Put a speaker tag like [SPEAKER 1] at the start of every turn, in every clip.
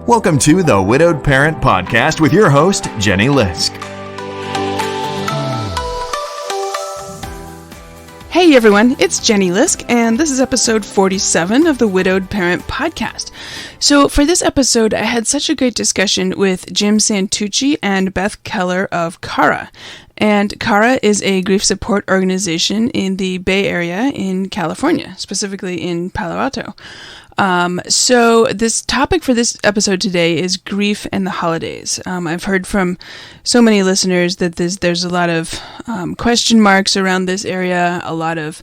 [SPEAKER 1] Welcome to the Widowed Parent Podcast with your host, Jenny Lisk.
[SPEAKER 2] Hey everyone, it's Jenny Lisk, and this is episode 47 of the Widowed Parent Podcast. So for this episode, I had such a great discussion with Jim Santucci and Beth Keller of CARA. And CARA is a grief support organization in the Bay Area in California, specifically in Palo Alto. So this topic for this episode today is grief and the holidays. I've heard from so many listeners that there's a lot of question marks around this area, a lot of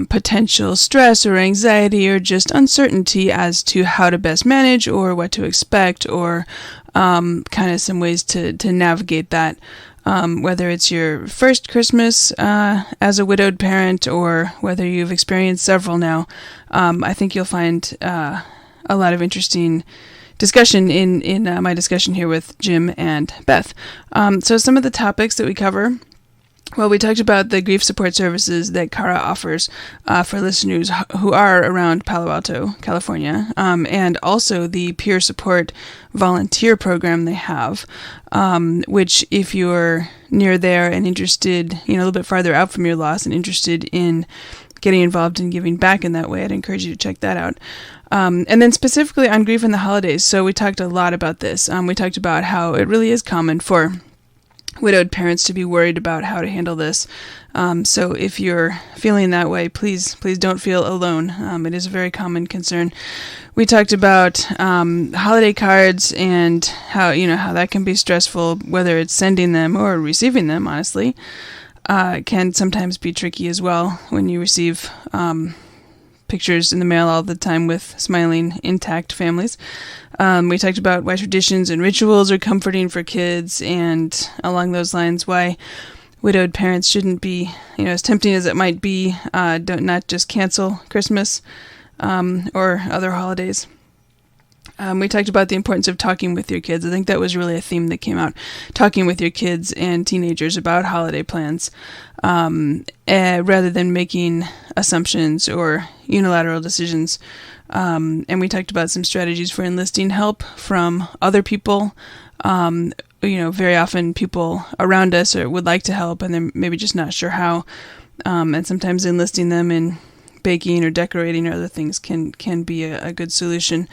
[SPEAKER 2] potential stress or anxiety or just uncertainty as to how to best manage or what to expect or kind of some ways to navigate that. Whether it's your first Christmas as a widowed parent or whether you've experienced several now, I think you'll find a lot of interesting discussion in my discussion here with Jim and Beth. So some of the topics that we cover, well, we talked about the grief support services that CARA offers for listeners who are around Palo Alto, California, and also the peer support volunteer program they have, which if you're near there and interested, a little bit farther out from your loss and interested in getting involved and giving back in that way, I'd encourage you to check that out. And then specifically on grief and the holidays, so we talked a lot about this. We talked about how it really is common for widowed parents to be worried about how to handle this. So if you're feeling that way, please don't feel alone. It is a very common concern. We talked about holiday cards and how that can be stressful, whether it's sending them or receiving them, honestly. Can sometimes be tricky as well when you receive pictures in the mail all the time with smiling, intact families. We talked about why traditions and rituals are comforting for kids, and along those lines, why widowed parents shouldn't be, as tempting as it might be, not just cancel Christmas or other holidays. We talked about the importance of talking with your kids. I think that was really a theme that came out, talking with your kids and teenagers about holiday plans, rather than making assumptions or unilateral decisions. And we talked about some strategies for enlisting help from other people. Very often people around us would like to help, and they're maybe just not sure how. And sometimes enlisting them in baking or decorating or other things can be a good solution.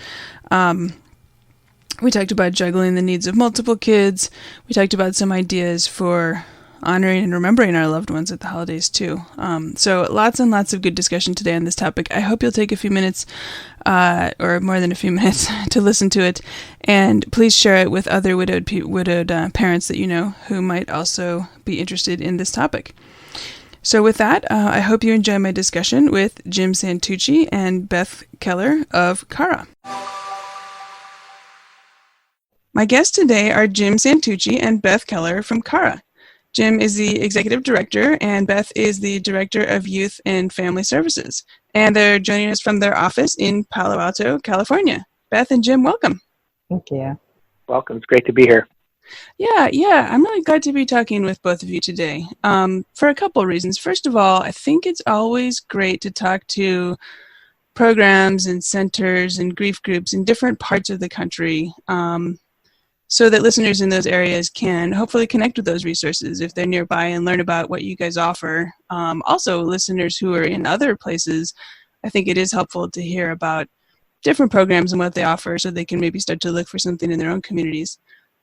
[SPEAKER 2] We talked about juggling the needs of multiple kids. We talked about some ideas for honoring and remembering our loved ones at the holidays too. So lots and lots of good discussion today on this topic. I hope you'll take a few minutes, or more than a few minutes, to listen to it, and please share it with other widowed parents that you know who might also be interested in this topic. So with that, I hope you enjoy my discussion with Jim Santucci and Beth Keller of CARA. My guests today are Jim Santucci and Beth Keller from CARA. Jim is the executive director, and Beth is the director of youth and family services. And they're joining us from their office in Palo Alto, California. Beth and Jim, welcome.
[SPEAKER 3] Thank you.
[SPEAKER 4] Welcome. It's great to be here.
[SPEAKER 2] Yeah. I'm really glad to be talking with both of you today for a couple of reasons. First of all, I think it's always great to talk to programs and centers and grief groups in different parts of the country, so that listeners in those areas can hopefully connect with those resources if they're nearby and learn about what you guys offer. Also, listeners who are in other places, I think it is helpful to hear about different programs and what they offer so they can maybe start to look for something in their own communities.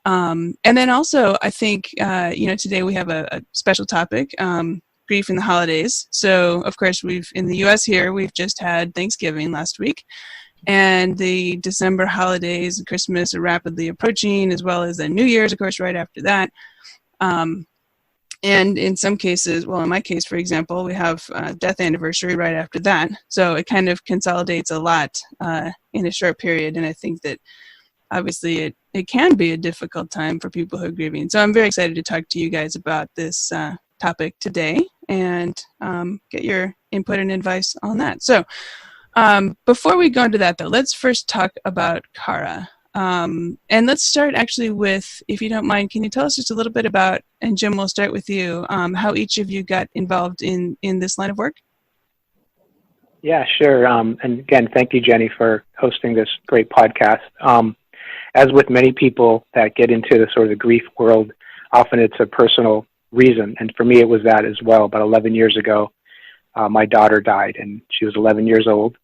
[SPEAKER 2] And then also, I think, today we have a special topic, grief in the holidays. So, of course, in the U.S. here, we've just had Thanksgiving last week. And the December holidays and Christmas are rapidly approaching, as well as the New Year's, of course, right after that. And in some cases, well, in my case, for example, we have a death anniversary right after that. So it kind of consolidates a lot in a short period. And I think that obviously it can be a difficult time for people who are grieving. So I'm very excited to talk to you guys about this topic today and get your input and advice on that. So before we go into that, though, let's first talk about CARA. And let's start actually with, if you don't mind, can you tell us just a little bit about, and Jim, we'll start with you, how each of you got involved in this line of work?
[SPEAKER 4] Yeah, sure. And again, thank you, Jenny, for hosting this great podcast. as with many people that get into the sort of the grief world, often it's a personal reason. And for me, it was that as well. About 11 years ago, my daughter died, and she was 11 years old.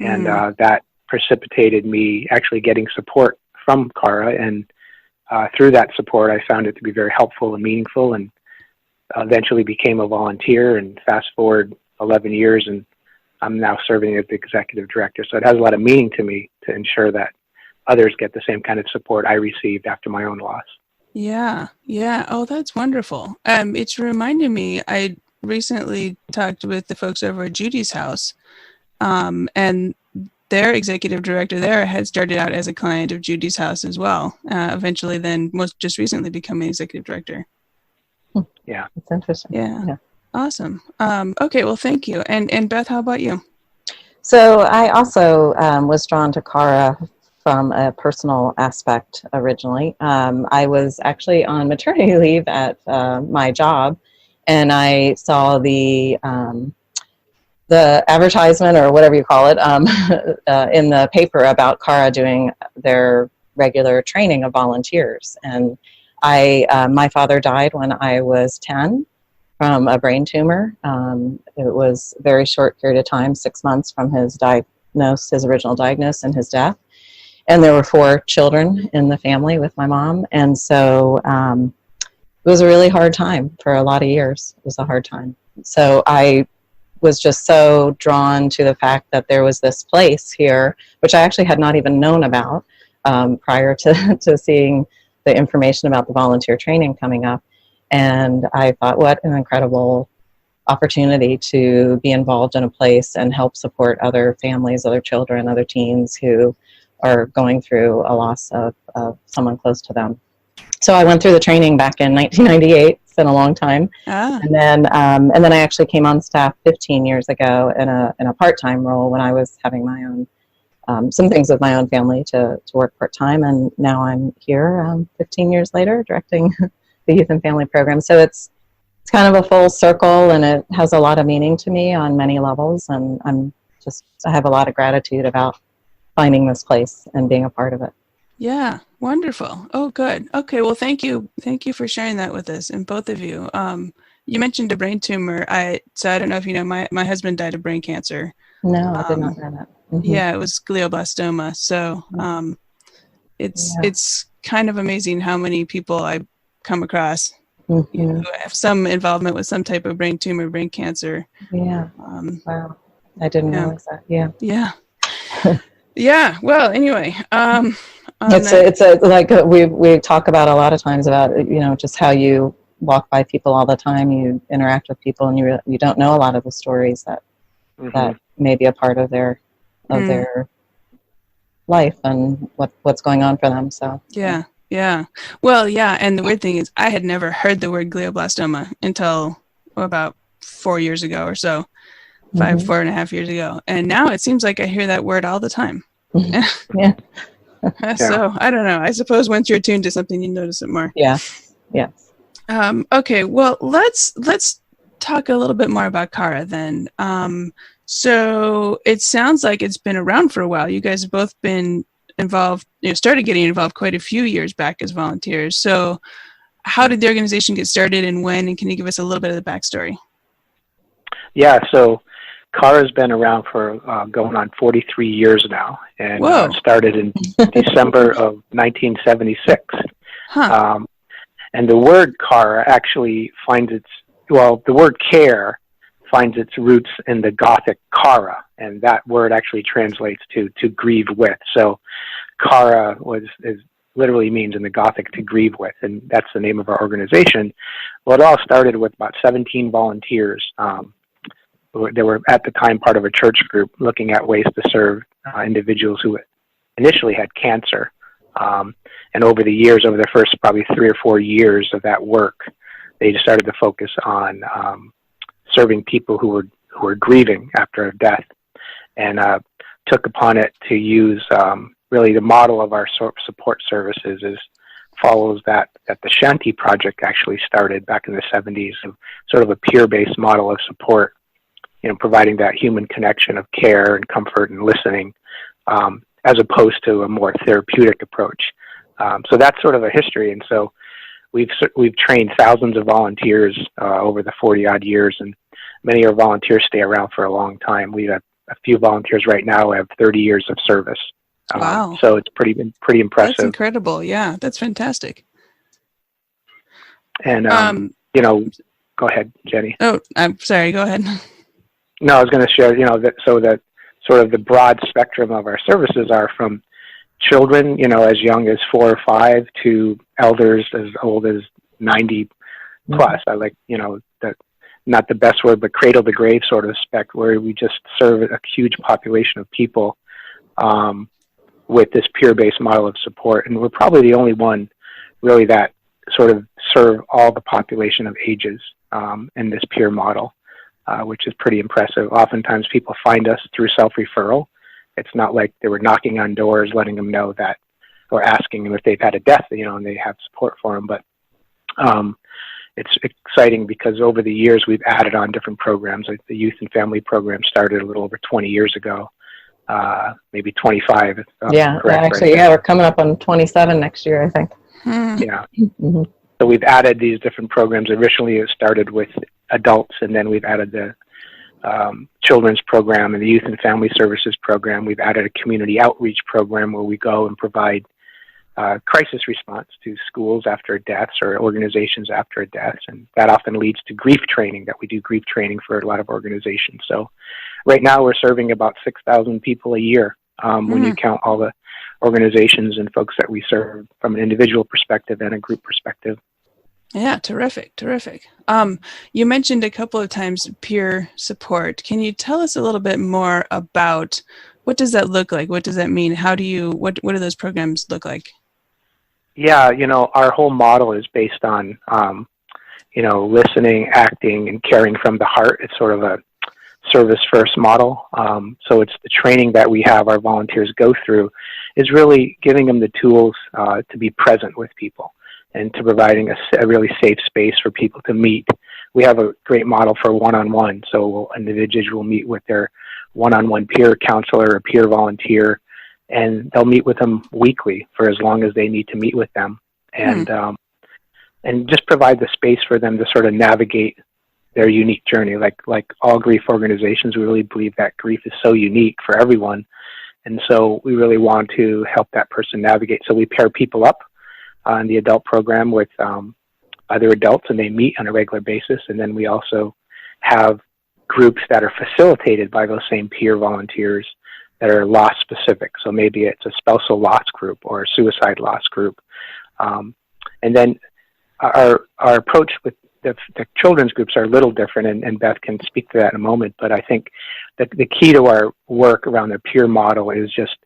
[SPEAKER 4] And that precipitated me actually getting support from Cara. And through that support, I found it to be very helpful and meaningful, and eventually became a volunteer. And fast forward 11 years, and I'm now serving as the executive director. So it has a lot of meaning to me to ensure that others get the same kind of support I received after my own loss.
[SPEAKER 2] Yeah. Oh, that's wonderful. It's reminding me, I recently talked with the folks over at Judy's house, and their executive director there had started out as a client of Judy's house as well. Eventually then just recently becoming executive director.
[SPEAKER 4] Yeah.
[SPEAKER 3] It's interesting.
[SPEAKER 2] Yeah. Awesome. Okay, well, thank you. And Beth, how about you?
[SPEAKER 3] So I also was drawn to Cara from a personal aspect originally. I was actually on maternity leave at my job, and I saw the advertisement, or whatever you call it, in the paper about Cara doing their regular training of volunteers. And my father died when I was 10 from a brain tumor. It was a very short period of time, 6 months from his original diagnosis and his death. And there were 4 children in the family with my mom. And so it was a really hard time for a lot of years. It was a hard time. So I was just so drawn to the fact that there was this place here, which I actually had not even known about prior to seeing the information about the volunteer training coming up. And I thought, what an incredible opportunity to be involved in a place and help support other families, other children, other teens who are going through a loss of someone close to them. So I went through the training back in 1998. It's been a long time. And then I actually came on staff 15 years ago in a part-time role when I was having my own some things with my own family to work part-time, and now I'm here 15 years later directing the youth and family program. So it's kind of a full circle, and it has a lot of meaning to me on many levels, and I have a lot of gratitude about finding this place and being a part of it.
[SPEAKER 2] Yeah, wonderful. Oh, good. Okay, well, thank you for sharing that with us, and both of you. You mentioned a brain tumor. So I don't know if you know, my husband died of brain cancer.
[SPEAKER 3] No, I did not know that. Mm-hmm.
[SPEAKER 2] Yeah, it was glioblastoma. So it's kind of amazing how many people I come across who have some involvement with some type of brain tumor, brain cancer.
[SPEAKER 3] Yeah. Wow. I didn't realize that. Yeah.
[SPEAKER 2] Yeah. Yeah. Well, anyway,
[SPEAKER 3] we talk about a lot of times about, just how you walk by people all the time, you interact with people, and you don't know a lot of the stories that may be a part of their life and what's going on for them. So
[SPEAKER 2] yeah. Well, yeah, and the weird thing is I had never heard the word glioblastoma until about 4 years ago or so. 4.5 years ago. And now it seems like I hear that word all the time.
[SPEAKER 3] Yeah.
[SPEAKER 2] So I don't know. I suppose once you're attuned to something, you notice it more.
[SPEAKER 3] Yeah. Yeah.
[SPEAKER 2] Okay. Well, let's talk a little bit more about Cara then. So it sounds like it's been around for a while. You guys have both been involved, started getting involved quite a few years back as volunteers. So how did the organization get started and when? And can you give us a little bit of the backstory?
[SPEAKER 4] Yeah. So Cara's been around for going on 43 years now, and started in December of 1976. And the word Cara actually the word care finds its roots in the Gothic Cara, and that word actually translates to grieve with. So Cara literally means in the Gothic to grieve with, and that's the name of our organization. Well, it all started with about 17 volunteers. They were at the time part of a church group looking at ways to serve individuals who initially had cancer. And over the years, over the first probably 3 or 4 years of that work, they just started to focus on serving people who were grieving after a death, and took upon it to use really the model of our support services follows that the Shanti Project actually started back in the 70s, sort of a peer-based model of support, providing that human connection of care and comfort and listening, as opposed to a more therapeutic approach. So that's sort of a history. And so we've trained thousands of volunteers over the 40 odd years, and many of our volunteers stay around for a long time. We have a few volunteers right now who have 30 years of service.
[SPEAKER 2] Wow.
[SPEAKER 4] So it's pretty impressive.
[SPEAKER 2] That's incredible. Yeah, that's fantastic.
[SPEAKER 4] And, go ahead, Jenny.
[SPEAKER 2] Oh, I'm sorry. Go ahead.
[SPEAKER 4] No, I was going to share, that sort of the broad spectrum of our services are from children, as young as 4 or 5 to elders as old as 90 plus. I like, that, not the best word, but cradle to grave sort of spec, where we just serve a huge population of people with this peer-based model of support. And we're probably the only one really that sort of serve all the population of ages in this peer model, which is pretty impressive. Oftentimes people find us through self-referral. It's not like they were knocking on doors, letting them know that, or asking them if they've had a death, and they have support for them. But it's exciting because over the years we've added on different programs. Like the youth and family program started a little over 20 years ago, maybe 25. If I'm correct,
[SPEAKER 3] actually,
[SPEAKER 4] right?
[SPEAKER 3] we're coming up on 27 next year, I think.
[SPEAKER 4] Yeah. So we've added these different programs. Originally it started with adults, and then we've added the children's program and the youth and family services program. We've added a community outreach program where we go and provide crisis response to schools after deaths or organizations after deaths, and that often leads to grief training. That we do grief training for a lot of organizations. So right now we're serving about 6,000 people a year when you count all the organizations and folks that we serve from an individual perspective and a group perspective.
[SPEAKER 2] Yeah, terrific. You mentioned a couple of times peer support. Can you tell us a little bit more about what does that look like? What does that mean? What do those programs look like?
[SPEAKER 4] Yeah, our whole model is based on, listening, acting, and caring from the heart. It's sort of a service-first model. So it's the training that we have our volunteers go through is really giving them the tools to be present with people and to providing a really safe space for people to meet. We have a great model for one-on-one. So an individual will meet with their one-on-one peer counselor or peer volunteer, and they'll meet with them weekly for as long as they need to meet with them, and just provide the space for them to sort of navigate their unique journey. Like all grief organizations, we really believe that grief is so unique for everyone, and so we really want to help that person navigate. So we pair people up in the adult program with other adults, and they meet on a regular basis, and then we also have groups that are facilitated by those same peer volunteers that are loss specific. So maybe it's a spousal loss group or a suicide loss group. And then our approach with the children's groups are a little different, and Beth can speak to that in a moment. But I think that the key to our work around the peer model is just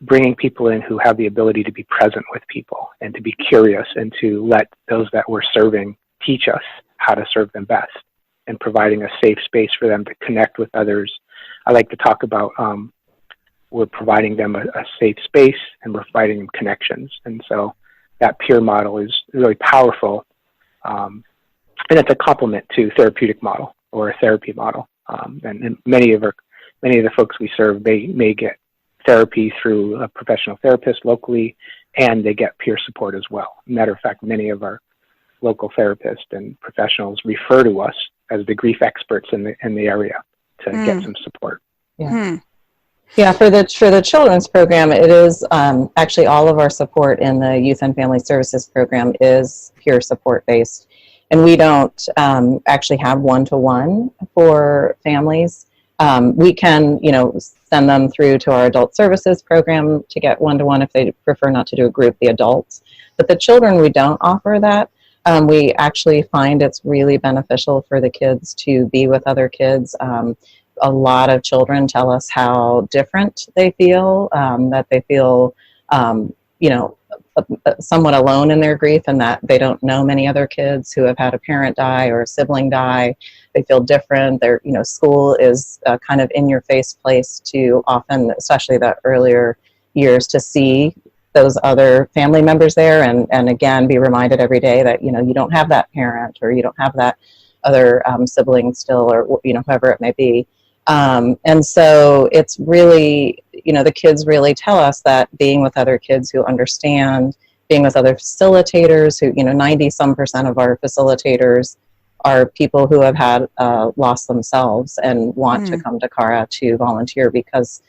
[SPEAKER 4] bringing people in who have the ability to be present with people and to be curious and to let those that we're serving teach us how to serve them best, and providing a safe space for them to connect with others. I like to talk about we're providing them a safe space, and we're providing them connections. And so that peer model is really powerful. And it's a complement to therapeutic model or a therapy model. And many of the folks we serve, they may get therapy through a professional therapist locally, and they get peer support as well. Matter of fact, many of our local therapists and professionals refer to us as the grief experts in the area to get some support.
[SPEAKER 3] Yeah. Yeah, for the children's program, it is actually all of our support in the youth and family services program is peer support based, and we don't actually have one-to-one for families. We can, send them through to our adult services program to get one-to-one if they prefer not to do a group, the adults. But the children, we don't offer that. We actually find it's really beneficial for the kids to be with other kids. A lot of children tell us how different they feel, that they feel, somewhat alone in their grief, and that they don't know many other kids who have had a parent die or a sibling die. They feel different. School is a kind of in-your-face place to often, especially the earlier years, to see those other family members there, and again, be reminded every day that, you don't have that parent or you don't have that other sibling still, or, whoever it may be. And so it's really, the kids really tell us that being with other kids who understand, being with other facilitators who, 90% of our facilitators are people who have had loss themselves and want to come to CARA to volunteer because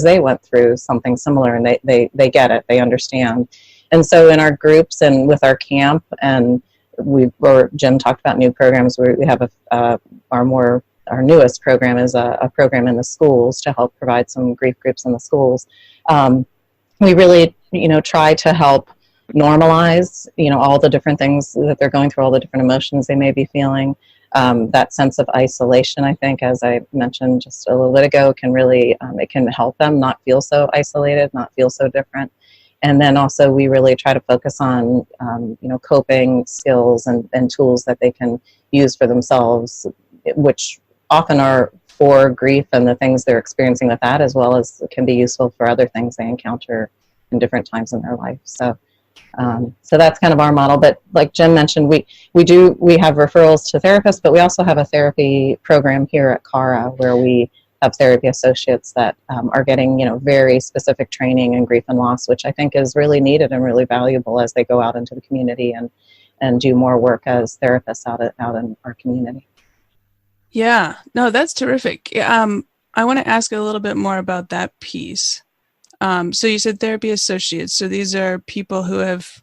[SPEAKER 3] they went through something similar, and they get it, they understand. And so in our groups and with our camp, and Jim talked about new programs, we have our newest program is a program in the schools to help provide some grief groups in the schools. We really, try to help normalize, all the different things that they're going through, all the different emotions they may be feeling. That sense of isolation, I think, as I mentioned just a little bit ago, can really, it can help them not feel so isolated, not feel so different. And then also we really try to focus on, coping skills and tools that they can use for themselves, which often are for grief and the things they're experiencing with that, as well as can be useful for other things they encounter in different times in their life. So that's kind of our model. But like Jim mentioned, we have referrals to therapists, but we also have a therapy program here at CARA where we have therapy associates that are getting, very specific training in grief and loss, which I think is really needed and really valuable as they go out into the community and do more work as therapists out in our community.
[SPEAKER 2] Yeah, no, that's terrific. I want to ask a little bit more about that piece. So you said therapy associates. So these are people who have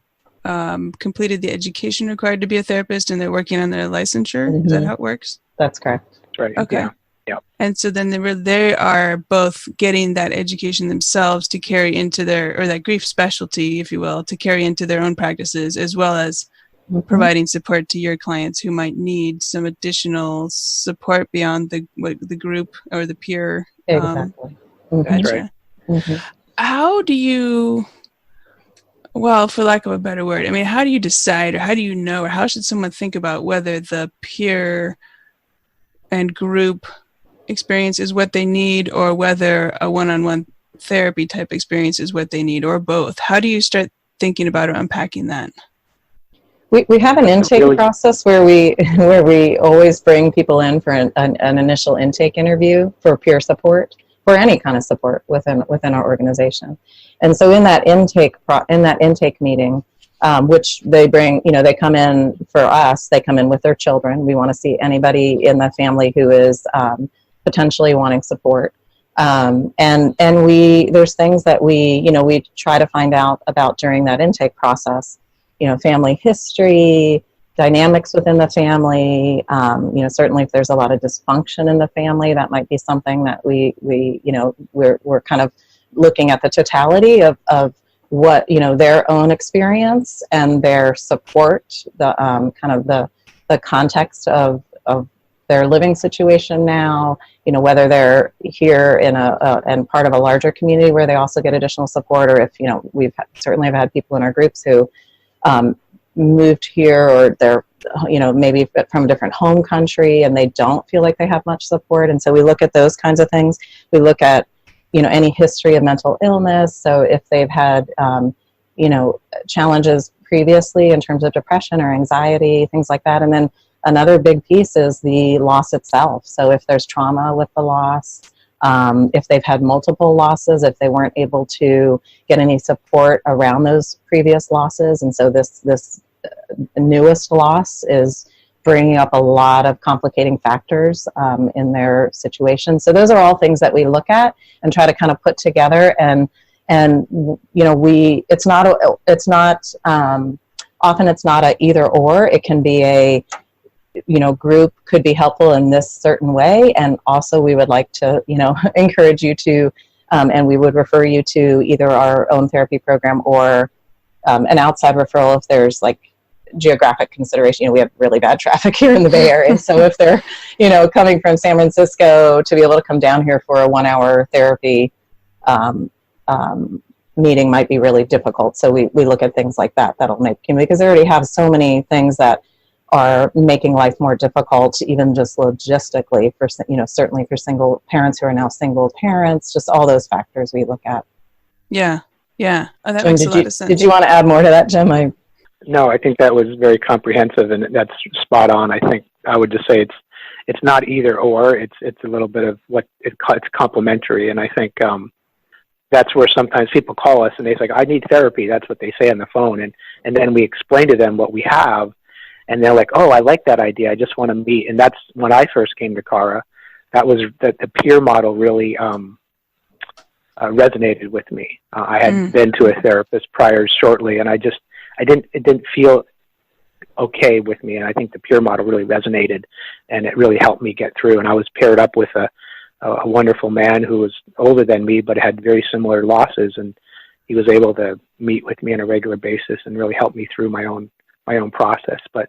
[SPEAKER 2] completed the education required to be a therapist, and they're working on their licensure. Mm-hmm. Is that how it works?
[SPEAKER 3] That's correct.
[SPEAKER 4] That's right.
[SPEAKER 2] Okay.
[SPEAKER 4] Yeah. Yep.
[SPEAKER 2] And so then they are both getting that education themselves to carry into that grief specialty, if you will, to carry into their own practices, as well as providing support to your clients who might need some additional support beyond the group or the peer.
[SPEAKER 3] Exactly.
[SPEAKER 2] Gotcha.
[SPEAKER 4] Right.
[SPEAKER 2] Mm-hmm. How do you, well, for lack of a better word, how do you decide, or how do you know, or how should someone think about whether the peer and group experience is what they need, or whether a one-on-one therapy type experience is what they need, or both? How do you start thinking about or unpacking that?
[SPEAKER 3] We have an intake process where we always bring people in for an initial intake interview for peer support, for any kind of support within our organization. And so in that intake meeting, which they bring, they come in for us, they come in with their children. We want to see anybody in the family who is potentially wanting support. And there's things that we try to find out about during that intake process, family history, dynamics within the family. Certainly if there's a lot of dysfunction in the family, that might be something that we're kind of looking at the totality of what, their own experience and their support, the kind of the context of their living situation now, whether they're here in and part of a larger community where they also get additional support, or if, we've certainly have had people in our groups who moved here, or they're, maybe from a different home country and they don't feel like they have much support. And so we look at those kinds of things. We look at, any history of mental illness. So if they've had, challenges previously in terms of depression or anxiety, things like that. And then another big piece is the loss itself. So if there's trauma with the loss, if they've had multiple losses, if they weren't able to get any support around those previous losses. And so this newest loss is bringing up a lot of complicating factors in their situation. So those are all things that we look at and try to kind of put together. And often it's not a either or. It can be a group could be helpful in this certain way, and also we would like to encourage you to and we would refer you to either our own therapy program or an outside referral if there's like geographic consideration. We have really bad traffic here in the Bay Area, so if they're coming from San Francisco to be able to come down here for a 1-hour therapy meeting might be really difficult. So we look at things like that. That'll make, because they already have so many things that are making life more difficult, even just logistically for, certainly for single parents who are now single parents, just all those factors we look at.
[SPEAKER 2] Yeah. Yeah. Oh, that
[SPEAKER 3] Jim,
[SPEAKER 2] makes a lot of sense.
[SPEAKER 3] Did you want to add more to that, Jim?
[SPEAKER 4] No, I think that was very comprehensive, and that's spot on. I think I would just say it's not either or. It's a little bit of it's complementary, and I think that's where sometimes people call us and they say, "I need therapy." That's what they say on the phone, and then we explain to them what we have, and they're like, "Oh, I like that idea. I just want to meet." And that's when I first came to Cara. That was the peer model really resonated with me. I had been to a therapist prior shortly, and it didn't feel okay with me. And I think the peer model really resonated, and it really helped me get through. And I was paired up with a wonderful man who was older than me, but had very similar losses. And he was able to meet with me on a regular basis and really help me through my own process. But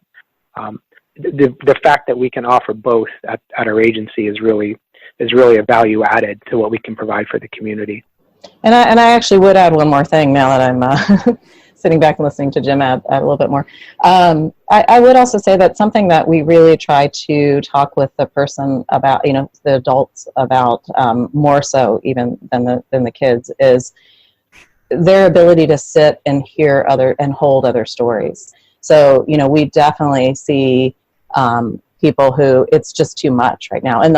[SPEAKER 4] the fact that we can offer both at our agency is really a value added to what we can provide for the community.
[SPEAKER 3] And I actually would add one more thing now that I'm sitting back and listening to Jim add a little bit more. I would also say that something that we really try to talk with the person about, the adults about more so even than the kids, is their ability to sit and hear and hold other stories. So, we definitely see people who it's just too much right now, and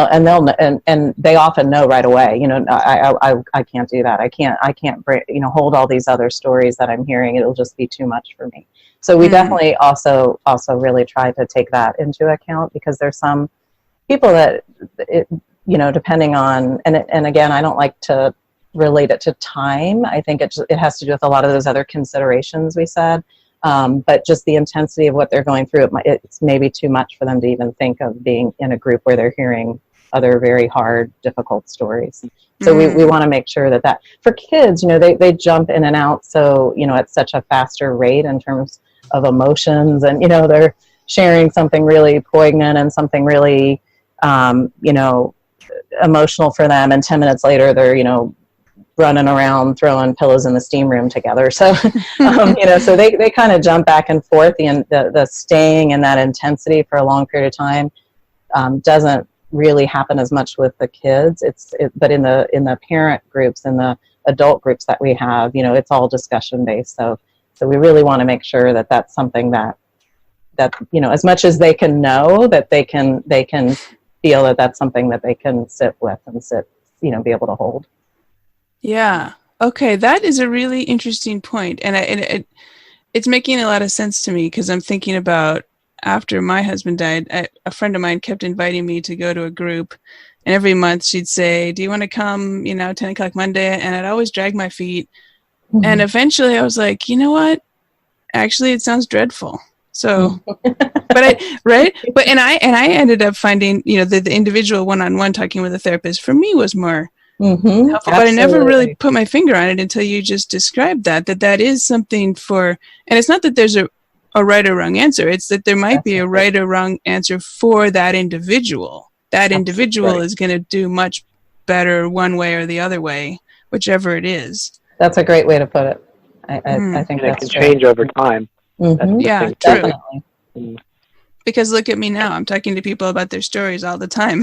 [SPEAKER 3] they often know right away. I can't do that. I can't hold all these other stories that I'm hearing. It'll just be too much for me. So we definitely also really try to take that into account, because there's some people that depending on and again, I don't like to relate it to time. I think it has to do with a lot of those other considerations we said. But just the intensity of what they're going through, it's maybe too much for them to even think of being in a group where they're hearing other very hard, difficult stories. So we want to make sure that for kids, they jump in and out. So, at such a faster rate in terms of emotions, and, they're sharing something really poignant and something really, emotional for them. And 10 minutes later, they're, running around throwing pillows in the steam room together. So, so they kind of jump back and forth. The staying in that intensity for a long period of time doesn't really happen as much with the kids. But in the parent groups and the adult groups that we have, it's all discussion based. So we really want to make sure that that's something that as much as they can know, that they can feel that that's something that they can sit with and be able to hold. Yeah.
[SPEAKER 2] Okay. That is a really interesting point. And it's making a lot of sense to me, because I'm thinking about after my husband died, a friend of mine kept inviting me to go to a group. And every month she'd say, "Do you want to come, 10 o'clock Monday?" And I'd always drag my feet. Mm-hmm. And eventually I was like, you know what? Actually, it sounds dreadful. So, But I ended up finding, the individual one-on-one talking with a therapist for me was more helpful, but I never really put my finger on it until you just described that is something and it's not that there's a right or wrong answer. It's that there might be a right or wrong answer for that individual. That individual is going to do much better one way or the other way, whichever it is.
[SPEAKER 3] That's a great way to put it. I think
[SPEAKER 4] it can change over time.
[SPEAKER 2] Yeah, true.
[SPEAKER 3] Definitely.
[SPEAKER 2] Because look at me now, I'm talking to people about their stories all the time.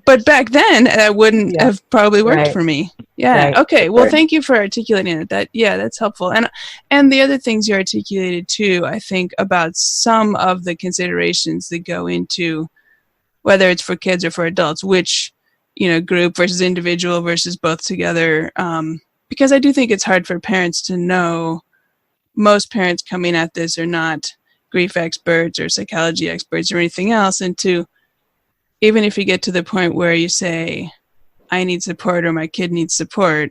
[SPEAKER 2] But back then that wouldn't have probably worked for me. Yeah. Right. Okay. Well, thank you for articulating it. That's helpful. And the other things you articulated too, I think, about some of the considerations that go into whether it's for kids or for adults, which, group versus individual versus both together. Because I do think it's hard for parents to know. Most parents coming at this are not grief experts or psychology experts or anything else. And even if you get to the point where you say, I need support or my kid needs support,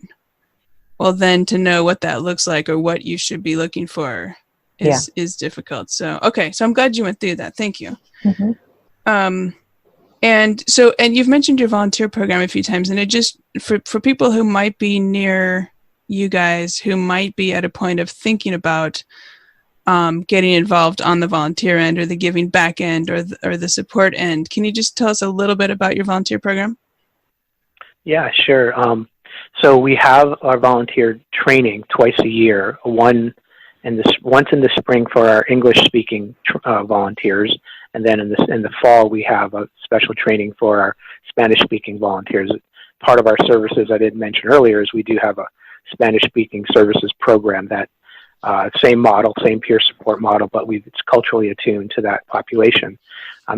[SPEAKER 2] well, then to know what that looks like or what you should be looking for is difficult. So, okay. So I'm glad you went through that. Thank you. Mm-hmm. And you've mentioned your volunteer program a few times, and it just, for people who might be near you guys, who might be at a point of thinking about getting involved on the volunteer end or the giving back end or the support end, can you just tell us a little bit about your volunteer program?
[SPEAKER 4] Yeah, sure. So we have our volunteer training twice a year, once in the spring for our English-speaking volunteers, and then in the fall we have a special training for our Spanish-speaking volunteers. Part of our services I didn't mention earlier is we do have a Spanish-speaking services program that Same model, same peer support model, but it's culturally attuned to that population.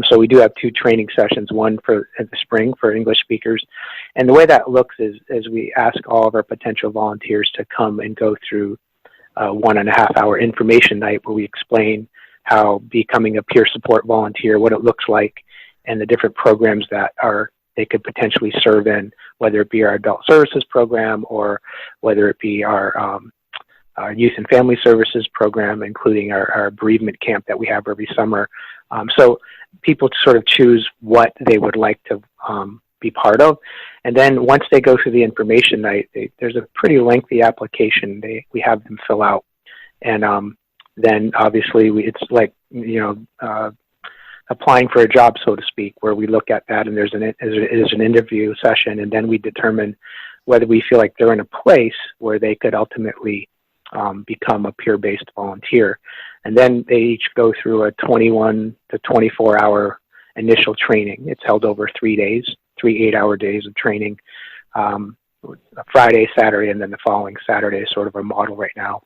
[SPEAKER 4] So we do have 2 training sessions, one in the spring for English speakers. And the way that looks is we ask all of our potential volunteers to come and go through a 1.5-hour information night where we explain how becoming a peer support volunteer, what it looks like, and the different programs that they could potentially serve in, whether it be our adult services program or whether it be our youth and family services program, including our bereavement camp that we have every summer. So people sort of choose what they would like to be part of. And then once they go through the information night, there's a pretty lengthy application we have them fill out. And then obviously it's like, applying for a job, so to speak, where we look at that and there's an interview session, and then we determine whether we feel like they're in a place where they could ultimately become a peer-based volunteer. And then they each go through a 21 to 24-hour initial training. It's held over 3 days, 3 8-hour days of training, Friday, Saturday, and then the following Saturday is sort of our model right now.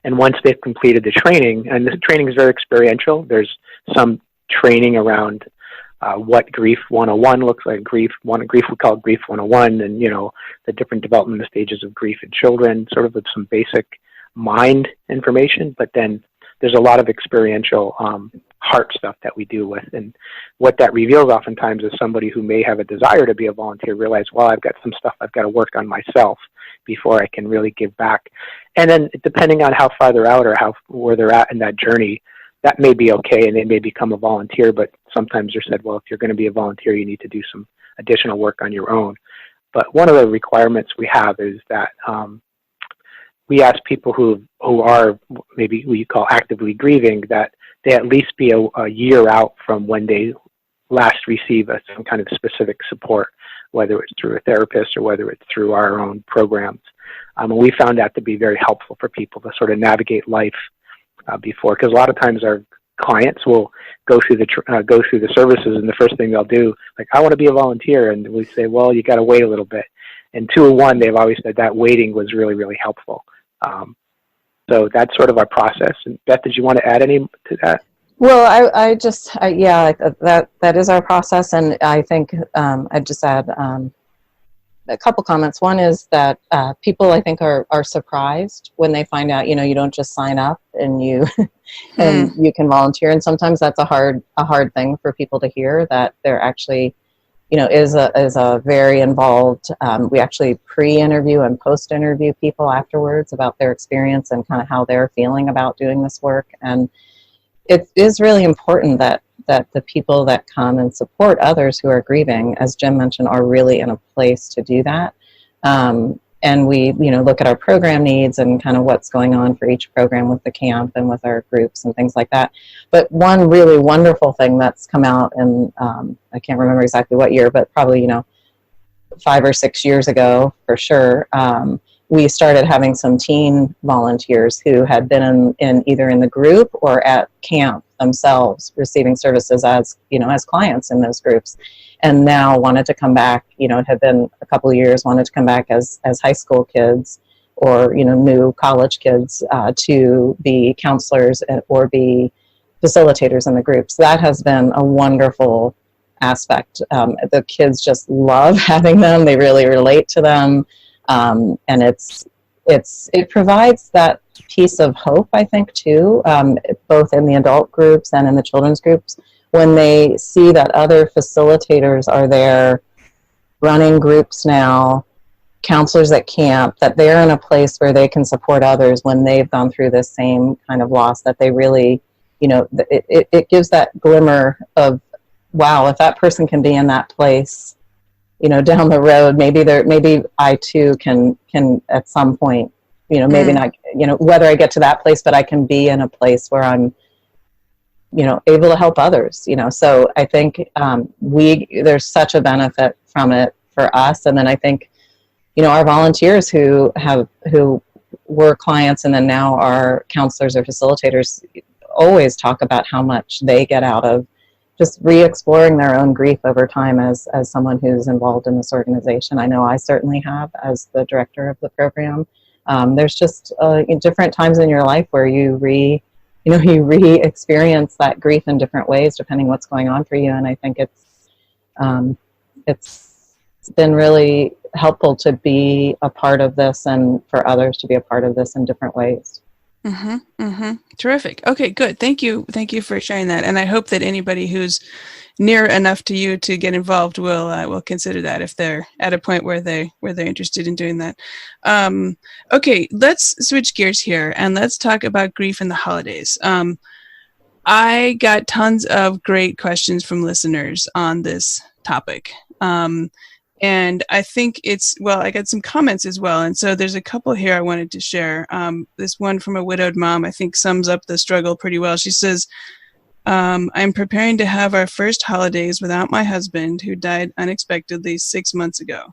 [SPEAKER 4] And once they've completed the training, and the training is very experiential, there's some training around what Grief 101 looks like. Grief we call it Grief 101, and the different developmental stages of grief in children, sort of with some basic mind information. But then there's a lot of experiential heart stuff that we do with, and what that reveals oftentimes is somebody who may have a desire to be a volunteer realize, well, I've got some stuff I've got to work on myself before I can really give back. And then depending on how far they're out or where they're at in that journey, that may be okay, and they may become a volunteer, but sometimes they're said, well, if you're going to be a volunteer, you need to do some additional work on your own. But one of the requirements we have is that we ask people who are maybe we call actively grieving that they at least be a year out from when they last receive some kind of specific support, whether it's through a therapist or whether it's through our own programs. And we found that to be very helpful for people to sort of navigate life before, because a lot of times our clients will go through the services, and the first thing they'll do, like, I want to be a volunteer, and we say, well, you got to wait a little bit. And 2 and 1, they've always said that waiting was really, really helpful. So that's sort of our process. And Beth, did you want to add any to that?
[SPEAKER 3] Well, that is our process, and I think I'd just add a couple comments. One is that people, I think, are surprised when they find out, you don't just sign up and you and you can volunteer, and sometimes that's a hard thing for people to hear, that they're actually, is a very involved. We actually pre-interview and post-interview people afterwards about their experience and kind of how they're feeling about doing this work. And it is really important that the people that come and support others who are grieving, as Jim mentioned, are really in a place to do that. And we, look at our program needs and kind of what's going on for each program with the camp and with our groups and things like that. But one really wonderful thing that's come out in, I can't remember exactly what year, but probably, 5 or 6 years ago for sure, we started having some teen volunteers who had been in either in the group or at camp themselves receiving services as clients in those groups, and now wanted to come back, it had been a couple of years, wanted to come back as high school kids or, new college kids to be counselors or be facilitators in the groups. That has been a wonderful aspect. The kids just love having them. They really relate to them. And it provides that piece of hope, I think, too, both in the adult groups and in the children's groups, when they see that other facilitators are there running groups now, counselors at camp, that they're in a place where they can support others when they've gone through this same kind of loss, that they really, it gives that glimmer of, wow, if that person can be in that place, down the road, maybe I too can at some point, maybe not, whether I get to that place, but I can be in a place where I'm, able to help others, So I think there's such a benefit from it for us. And then I think, our volunteers who were clients and then now are counselors or facilitators always talk about how much they get out of just re-exploring their own grief over time as someone who's involved in this organization. I know I certainly have as the director of the program. There's just in different times in your life where you re-experience that grief in different ways depending what's going on for you. And I think it's been really helpful to be a part of this and for others to be a part of this in different ways.
[SPEAKER 2] Mm-hmm. Mm-hmm. Terrific. Okay, good. Thank you. Thank you for sharing that. And I hope that anybody who's near enough to you to get involved will consider that if they're at a point where they're interested in doing that. Okay, let's switch gears here and let's talk about grief in the holidays. I got tons of great questions from listeners on this topic. And I think I got some comments as well. And so there's a couple here I wanted to share. This one from a widowed mom, I think sums up the struggle pretty well. She says, I'm preparing to have our first holidays without my husband, who died unexpectedly 6 months ago.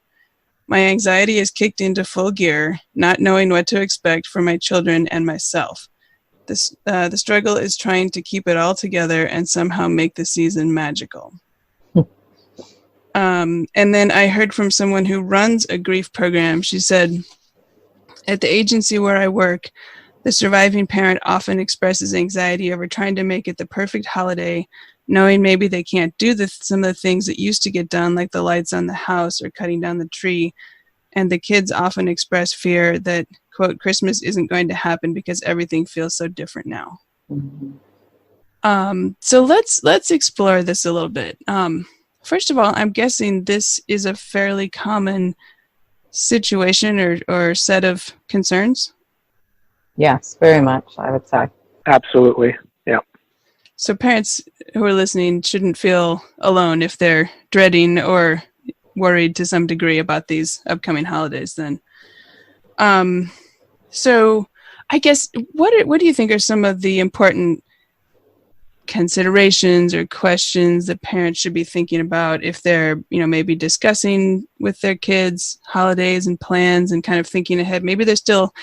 [SPEAKER 2] My anxiety is kicked into full gear, not knowing what to expect for my children and myself. The struggle is trying to keep it all together and somehow make the season magical. And then I heard from someone who runs a grief program. She said, at the agency where I work, the surviving parent often expresses anxiety over trying to make it the perfect holiday, knowing maybe they can't do some of the things that used to get done, like the lights on the house or cutting down the tree. And the kids often express fear that, quote, Christmas isn't going to happen because everything feels so different now. Mm-hmm. So let's explore this a little bit. First of all, I'm guessing this is a fairly common situation or set of concerns?
[SPEAKER 3] Yes, very much, I would say.
[SPEAKER 4] Absolutely, yeah.
[SPEAKER 2] So parents who are listening shouldn't feel alone if they're dreading or worried to some degree about these upcoming holidays then. So I guess, what do you think are some of the important considerations or questions that parents should be thinking about if they're, maybe discussing with their kids holidays and plans and kind of thinking ahead? Maybe they're still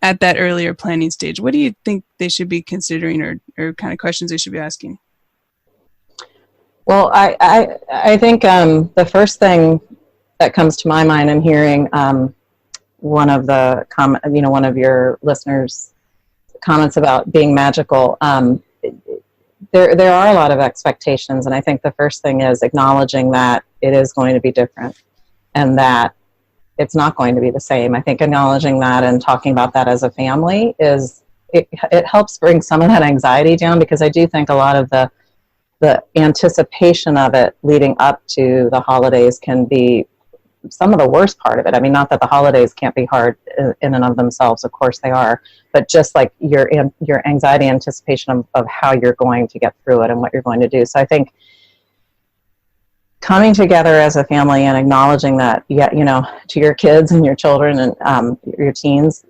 [SPEAKER 2] at that earlier planning stage. What do you think they should be considering or kind of questions they should be asking?
[SPEAKER 3] Well, I think the first thing that comes to my mind, I'm hearing one of your listeners' comments about being magical. There are a lot of expectations, and I think the first thing is acknowledging that it is going to be different and that it's not going to be the same. I think acknowledging that and talking about that as a family it helps bring some of that anxiety down, because I do think a lot of the anticipation of it leading up to the holidays can be some of the worst part of it. I mean, not that the holidays can't be hard in and of themselves, of course they are, but just like your anxiety, anticipation of how you're going to get through it and what you're going to do. So I think coming together as a family and acknowledging that, to your kids and your children and your teens,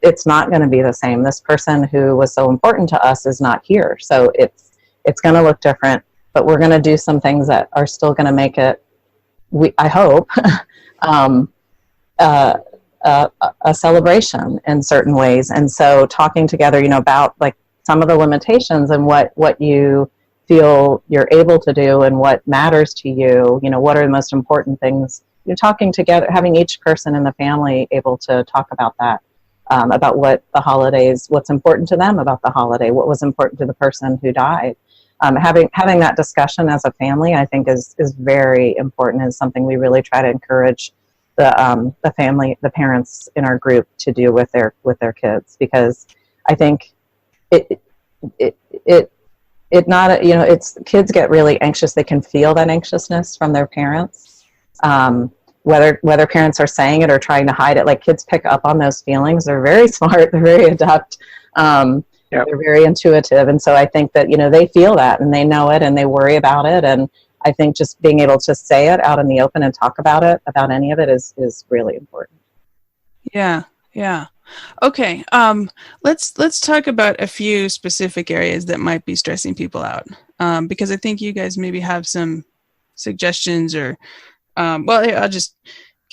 [SPEAKER 3] it's not going to be the same. This person who was so important to us is not here. So it's going to look different, but we're going to do some things that are still going to make it, I hope, a celebration in certain ways. And so talking together, about like some of the limitations and what you feel you're able to do and what matters to you, what are the most important things. You're talking together, having each person in the family able to talk about that, about what the holidays, what's important to them about the holiday, what was important to the person who died. Having that discussion as a family, I think is very important, and something we really try to encourage the parents in our group to do with their kids, because I think kids get really anxious. They can feel that anxiousness from their parents, whether parents are saying it or trying to hide it. Like, kids pick up on those feelings. They're very smart. They're very adept. Yep. They're very intuitive. And so I think that, they feel that and they know it and they worry about it. And I think just being able to say it out in the open and talk about any of it is really important.
[SPEAKER 2] Yeah. Yeah. Okay. Let's talk about a few specific areas that might be stressing people out. Because I think you guys maybe have some suggestions or, can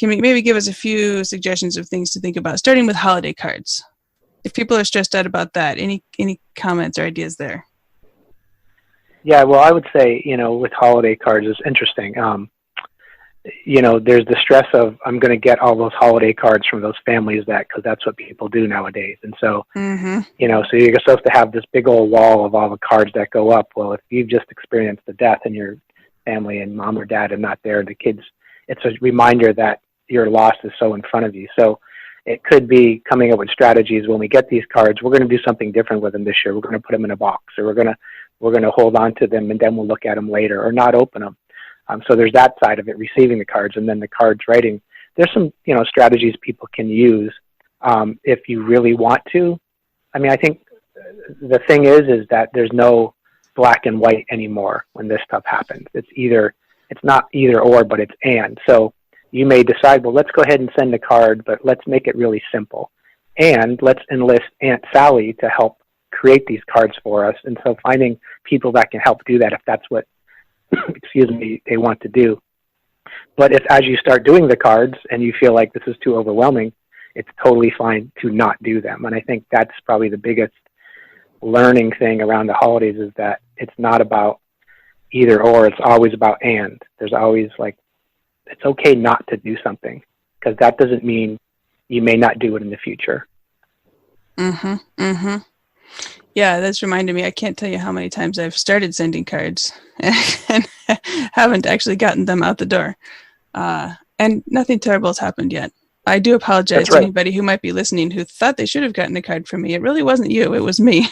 [SPEAKER 2] you maybe give us a few suggestions of things to think about, starting with holiday cards. If people are stressed out about that, any comments or ideas there? Yeah,
[SPEAKER 4] well, I would say, with holiday cards, it's interesting. there's the stress of, I'm going to get all those holiday cards from those families because that's what people do nowadays. And so, so you're supposed to have this big old wall of all the cards that go up. Well, if you've just experienced the death and your family and mom or dad are not there, the kids, it's a reminder that your loss is so in front of you. So it could be coming up with strategies. When we get these cards, we're going to do something different with them this year. We're going to put them in a box, or we're going to hold on to them, and then we'll look at them later, or not open them. So there's that side of it, receiving the cards, and then the cards writing. There's some, strategies people can use if you really want to. I mean, I think the thing is that there's no black and white anymore when this stuff happens. It's not either or, but it's and. So you may decide, well, let's go ahead and send a card, but let's make it really simple. And let's enlist Aunt Sally to help create these cards for us. And so finding people that can help do that, if that's what, they want to do. But if, as you start doing the cards and you feel like this is too overwhelming, it's totally fine to not do them. And I think that's probably the biggest learning thing around the holidays, is that it's not about either or, it's always about and. There's always it's okay not to do something, because that doesn't mean you may not do it in the future.
[SPEAKER 2] Yeah, that's reminded me. I can't tell you how many times I've started sending cards and haven't actually gotten them out the door. And nothing terrible has happened yet. I do apologize to anybody who might be listening who thought they should have gotten a card from me. It really wasn't you. It was me.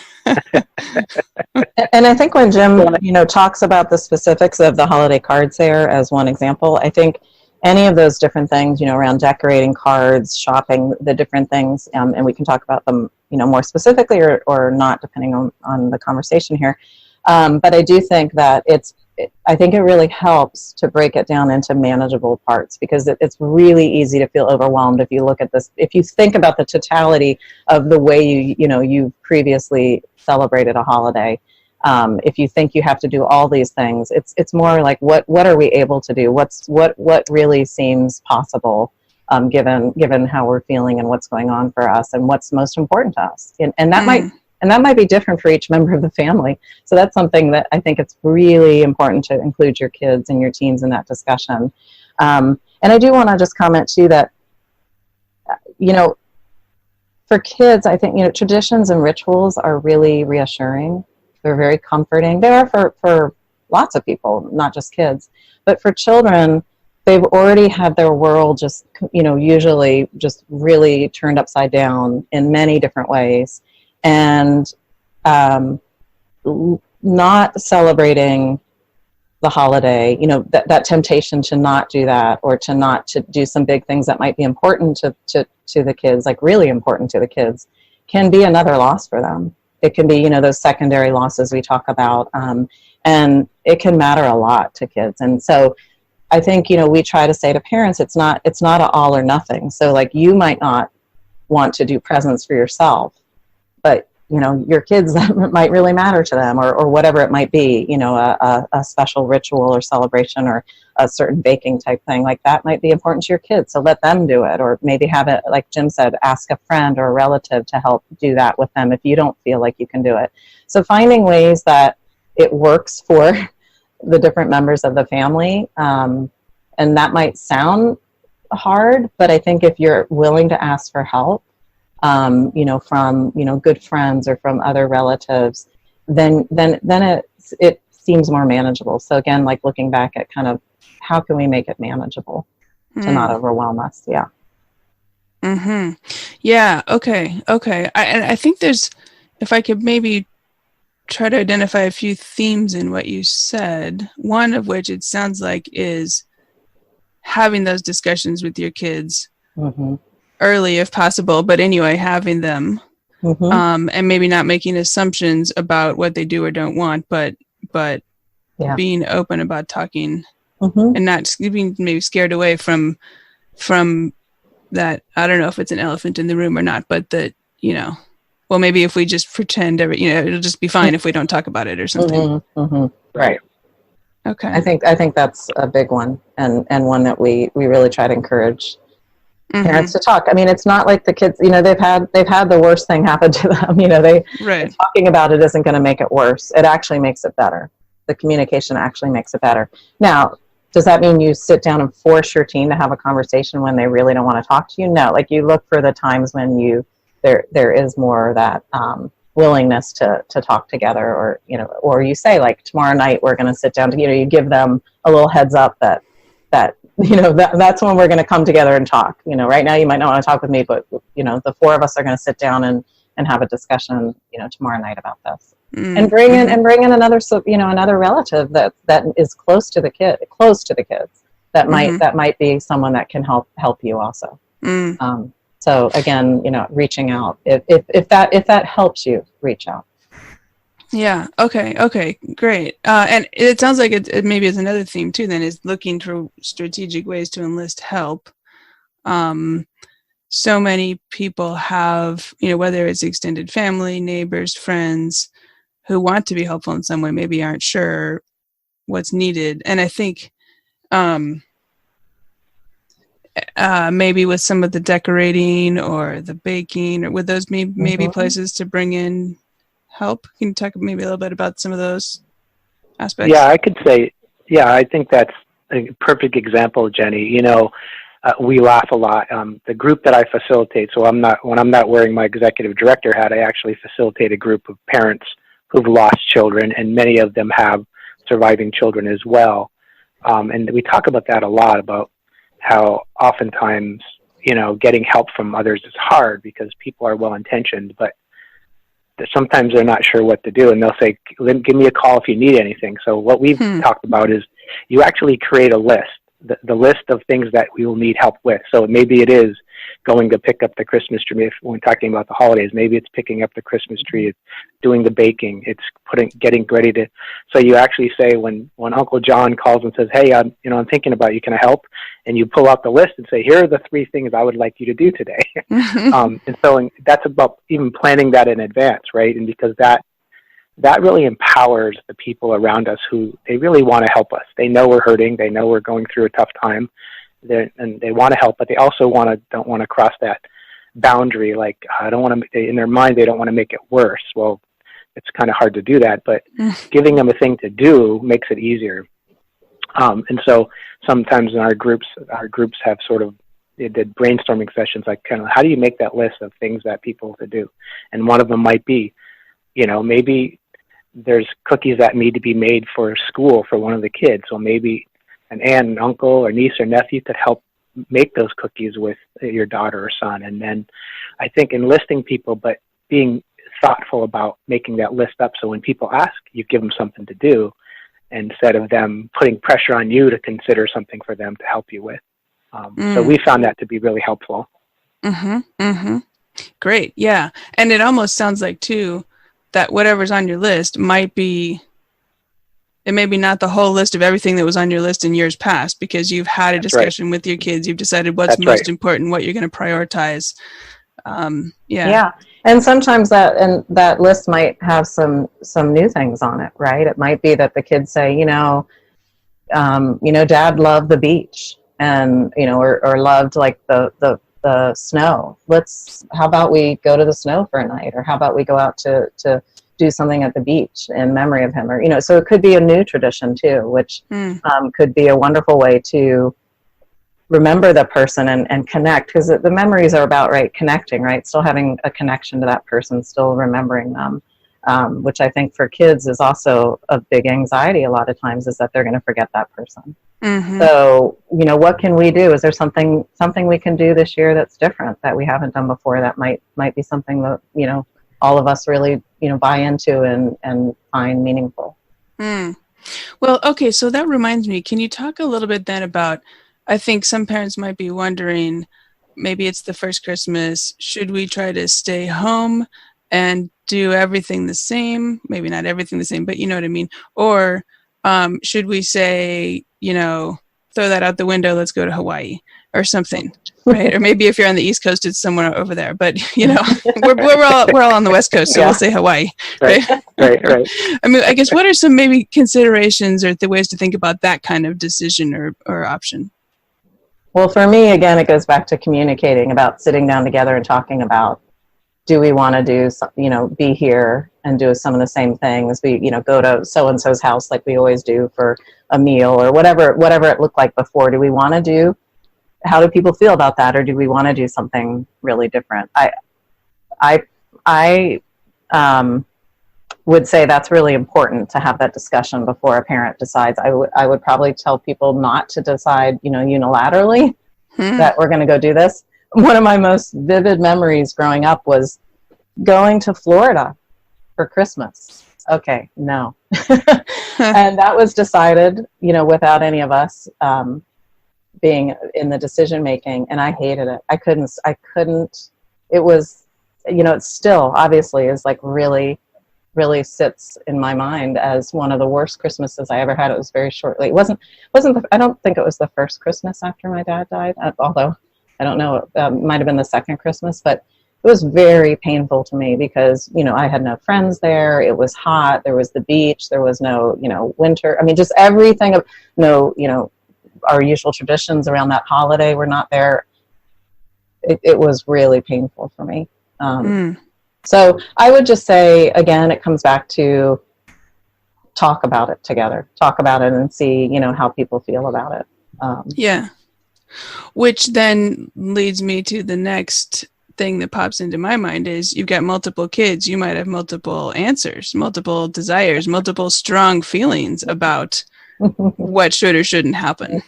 [SPEAKER 3] And I think when Jim, talks about the specifics of the holiday cards there as one example, I think any of those different things, around decorating cards, shopping, the different things, and we can talk about them, more specifically or not, depending on the conversation here. But I do think that I think it really helps to break it down into manageable parts, because it's really easy to feel overwhelmed if you look at this. If you think about the totality of the way you previously celebrated a holiday, if you think you have to do all these things, it's more like what are we able to do? What really seems possible, given how we're feeling and what's going on for us and what's most important to us, and that might be different for each member of the family. So that's something that I think it's really important to include your kids and your teens in that discussion. And I do want to just comment too that, for kids, I think, traditions and rituals are really reassuring. They're very comforting. They are for lots of people, not just kids. But for children, they've already had their world just, usually just really turned upside down in many different ways. And not celebrating the holiday, that temptation to not do that, or to do some big things that might be important to the kids, like really important to the kids, can be another loss for them. It can be, those secondary losses we talk about, and it can matter a lot to kids. And so I think, we try to say to parents, it's not an all or nothing. So you might not want to do presents for yourself, but your kids, that might really matter to them, or whatever it might be, a special ritual or celebration, or a certain baking type thing like that might be important to your kids. So let them do it, or maybe have it, like Jim said, ask a friend or a relative to help do that with them if you don't feel like you can do it. So finding ways that it works for the different members of the family, and that might sound hard, but I think if you're willing to ask for help, from, good friends or from other relatives, then it seems more manageable. So again, looking back at kind of how can we make it manageable to not overwhelm us? Yeah.
[SPEAKER 2] Yeah. Okay. I think if I could maybe try to identify a few themes in what you said, one of which it sounds like is having those discussions with your kids early if possible, but anyway, having them, and maybe not making assumptions about what they do or don't want, but being open about talking, and not being maybe scared away from that. I don't know if it's an elephant in the room or not, but that, well, maybe if we just pretend it'll just be fine if we don't talk about it or something.
[SPEAKER 3] Right.
[SPEAKER 2] Okay.
[SPEAKER 3] I think that's a big one, and one that we really try to encourage parents to talk. I mean, it's not like the kids, they've had the worst thing happen to them. Talking about it isn't going to make it worse. It actually makes it better. The communication actually makes it better. Now, Does that mean you sit down and force your teen to have a conversation when they really don't want to talk to you? No, like you look for the times when there is more of that willingness to talk together, or or you say like, tomorrow night we're going to sit down to, you give them a little heads up that that's when we're going to come together and talk. Right now you might not want to talk with me, but the four of us are going to sit down and have a discussion tomorrow night about this. And bring in another another relative that is close to the kids that might be someone that can help you also. So again, reaching out, if that helps you, reach out.
[SPEAKER 2] Yeah. Okay. Great. And it sounds like it maybe is another theme too, then, is looking for strategic ways to enlist help. So many people have, whether it's extended family, neighbors, friends, who want to be helpful in some way, maybe aren't sure what's needed. And I think maybe with some of the decorating or the baking, or would those maybe places to bring in help? Can you talk maybe a little bit about some of those aspects?
[SPEAKER 4] Yeah, I could say, I think that's a perfect example, Jenny. We laugh a lot. The group that I facilitate, so when I'm not wearing my executive director hat, I actually facilitate a group of parents who've lost children, and many of them have surviving children as well. And we talk about that a lot, about how oftentimes, getting help from others is hard because people are well-intentioned, but sometimes they're not sure what to do, and they'll say, give me a call if you need anything. So what we've talked about is you actually create a list, the list of things that we will need help with. So maybe it is going to pick up the Christmas tree. If we're talking about the holidays, maybe it's picking up the Christmas tree, it's doing the baking, it's getting ready to. So you actually say, when Uncle John calls and says, hey, I'm thinking about you, can I help? And you pull out the list and say, here are the 3 things I would like you to do today. And so that's about even planning that in advance, right? And because that really empowers the people around us who they really want to help us. They know we're hurting. They know we're going through a tough time. And they want to help, but they also don't want to cross that boundary. Like, I don't want to, in their mind, they don't want to make it worse. Well, it's kind of hard to do that, but giving them a thing to do makes it easier. And so sometimes in our groups have they did brainstorming sessions, like kind of, how do you make that list of things that people to do? And one of them might be, maybe there's cookies that need to be made for school for one of the kids. So maybe an aunt and uncle or niece or nephew could help make those cookies with your daughter or son. And then I think enlisting people, but being thoughtful about making that list up, so when people ask, you give them something to do instead of them putting pressure on you to consider something for them to help you with. So we found that to be really helpful.
[SPEAKER 2] Great. Yeah. And it almost sounds like too, that whatever's on your list it may be not the whole list of everything that was on your list in years past, because you've had a discussion with your kids. You've decided what's most important, what you're going to prioritize. Yeah.
[SPEAKER 3] And sometimes that list might have some new things on it, right? It might be that the kids say, Dad loved the beach, and, or loved like the snow. How about we go to the snow for a night? Or how about we go out to do something at the beach in memory of him? Or, so it could be a new tradition too, which could be a wonderful way to remember the person and connect, because the memories are about, connecting, still having a connection to that person, still remembering them, which I think for kids is also a big anxiety a lot of times, is that they're going to forget that person. So, what can we do? Is there something we can do this year that's different, that we haven't done before, that might be something that, all of us really, buy into and find meaningful?
[SPEAKER 2] Well, okay, so that reminds me, can you talk a little bit then about, I think some parents might be wondering, maybe it's the first Christmas, should we try to stay home and do everything the same? Maybe not everything the same, but you know what I mean? Or should we say, throw that out the window, let's go to Hawaii or something, right? Or maybe if you're on the East Coast, it's somewhere over there. But we're all on the West Coast, so we'll say Hawaii. Right. I mean, I guess what are some maybe considerations or the ways to think about that kind of decision or option?
[SPEAKER 3] Well, for me, again, it goes back to communicating, about sitting down together and talking about, do we want to be here and do some of the same things. We, go to so-and-so's house like we always do for a meal or whatever it looked like before. Do we want to do, how do people feel about that? Or do we want to do something really different? I would say that's really important to have that discussion before a parent decides. I would probably tell people not to decide, unilaterally that we're going to go do this. One of my most vivid memories growing up was going to Florida for Christmas. Okay, no. And that was decided, without any of us being in the decision making, and I hated it. I couldn't, it was, it still obviously is like really sits in my mind as one of the worst Christmases I ever had. It was very shortly. It wasn't I don't think it was the first Christmas after my dad died, although I don't know, it might have been the second Christmas, but it was very painful to me because, I had no friends there. It was hot. There was the beach. There was no, winter. I mean, just everything of our usual traditions around that holiday were not there. It was really painful for me. So I would just say, again, it comes back to talk about it together, talk about it and see, how people feel about it.
[SPEAKER 2] Yeah. Which then leads me to the next thing that pops into my mind is you've got multiple kids. You might have multiple answers, multiple desires, multiple strong feelings about what should or shouldn't happen.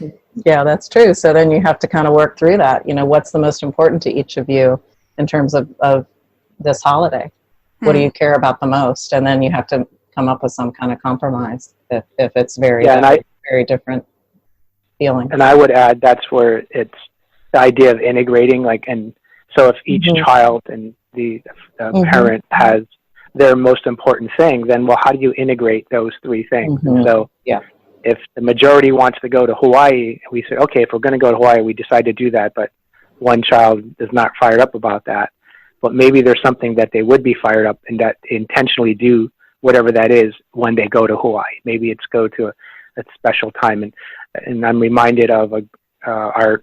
[SPEAKER 3] Yeah, that's true. So then you have to kind of work through that. What's the most important to each of you in terms of this holiday? What do you care about the most? And then you have to come up with some kind of compromise if it's very different feeling.
[SPEAKER 4] And I would add that's where it's the idea of integrating, and so if each child and the parent has their most important thing, then how do you integrate those three things? And so if the majority wants to go to Hawaii, we say, okay, if we're going to go to Hawaii, we decide to do that, but one child is not fired up about that. But maybe there's something that they would be fired up and that intentionally do whatever that is when they go to Hawaii. Maybe it's go to a special time. And I'm reminded of our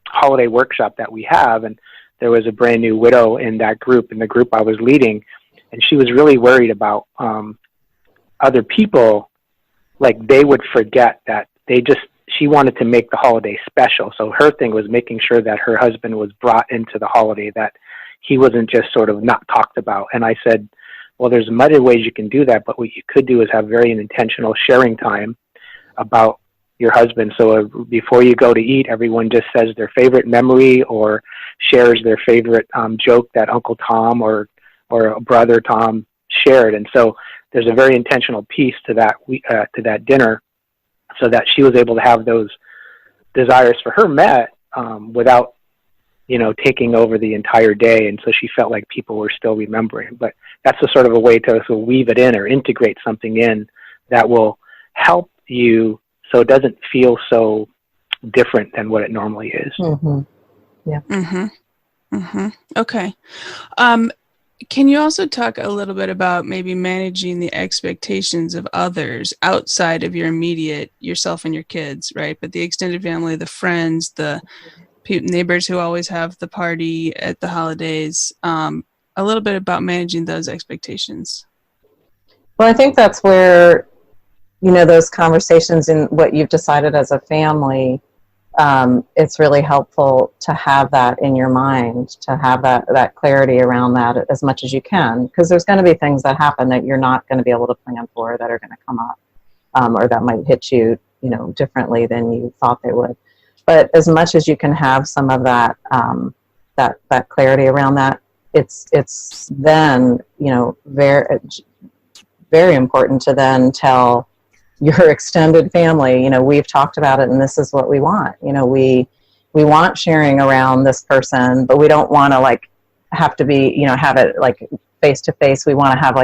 [SPEAKER 4] holiday workshop that we have, and there was a brand new widow in that group, in the group I was leading, and she was really worried about other people, like they would forget that she wanted to make the holiday special. So her thing was making sure that her husband was brought into the holiday, that he wasn't just sort of not talked about. And I said, well, there's many ways you can do that, but what you could do is have very intentional sharing time about your husband. So before you go to eat, everyone just says their favorite memory or shares their favorite joke that Uncle Tom or Brother Tom shared. And so there's a very intentional piece to that dinner, so that she was able to have those desires for her met without, taking over the entire day. And so she felt like people were still remembering. But that's a sort of a way to weave it in or integrate something in that will help you so it doesn't feel so different than what it normally is.
[SPEAKER 3] Yeah.
[SPEAKER 2] Okay. Can you also talk a little bit about maybe managing the expectations of others outside of your immediate, yourself and your kids, right? But the extended family, the friends, the neighbors who always have the party at the holidays, a little bit about managing those expectations.
[SPEAKER 3] Well, I think that's where, those conversations in what you've decided as a family, it's really helpful to have that in your mind, to have that clarity around that as much as you can, because there's going to be things that happen that you're not going to be able to plan for, that are going to come up, or that might hit you, differently than you thought they would. But as much as you can have some of that, that clarity around that, it's then, very, very important to then tell your extended family, we've talked about it and this is what we want. We want sharing around this person, but we don't want to have to be, have it face to face. We want to have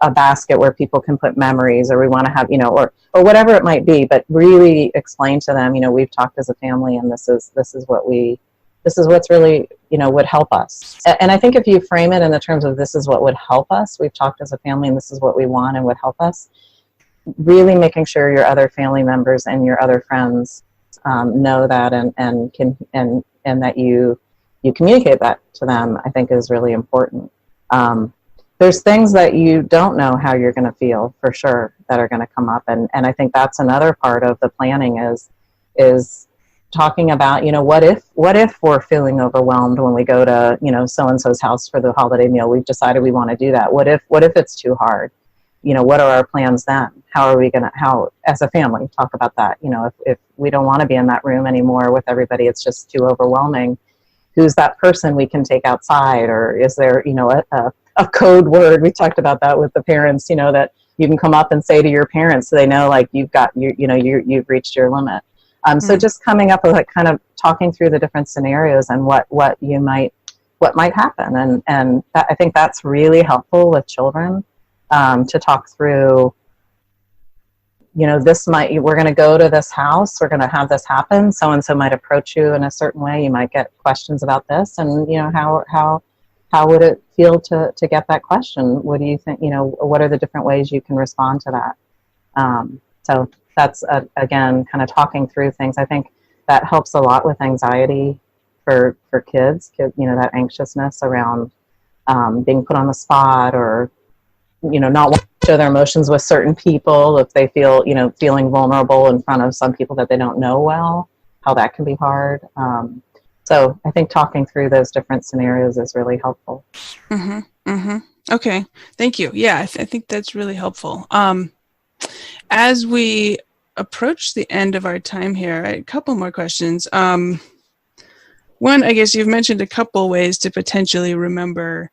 [SPEAKER 3] a basket where people can put memories, or we want to have, or whatever it might be, but really explain to them, we've talked as a family and this is what's really, would help us. And I think if you frame it in the terms of this is what would help us, we've talked as a family and this is what we want and would help us, really making sure your other family members and your other friends know that and can that you communicate that to them, I think is really important. there's things that you don't know how you're going to feel for sure that are going to come up. And I think that's another part of the planning is talking about, what if we're feeling overwhelmed when we go to, so-and-so's house for the holiday meal, we've decided we want to do that. What if it's too hard? What are our plans then? How are we going to, as a family, talk about that? If we don't want to be in that room anymore with everybody, it's just too overwhelming. Who's that person we can take outside? Or is there, a code word? We talked about that with the parents, that you can come up and say to your parents so they know, like, you've reached your limit. So just coming up with, like, kind of talking through the different scenarios and what might happen. And I think that's really helpful with children, to talk through, we're going to go to this house, we're going to have this happen. So-and-so might approach you in a certain way. You might get questions about this. And, how would it feel to get that question? What do you think, what are the different ways you can respond to that? So that's, again, kind of talking through things. I think that helps a lot with anxiety for kids, that anxiousness around being put on the spot, or, not wanting to show their emotions with certain people if they feel, feeling vulnerable in front of some people that they don't know well, how that can be hard. So I think talking through those different scenarios is really helpful.
[SPEAKER 2] Okay, thank you. Yeah, I think that's really helpful. As we approach the end of our time here, a couple more questions. One, I guess you've mentioned a couple ways to potentially remember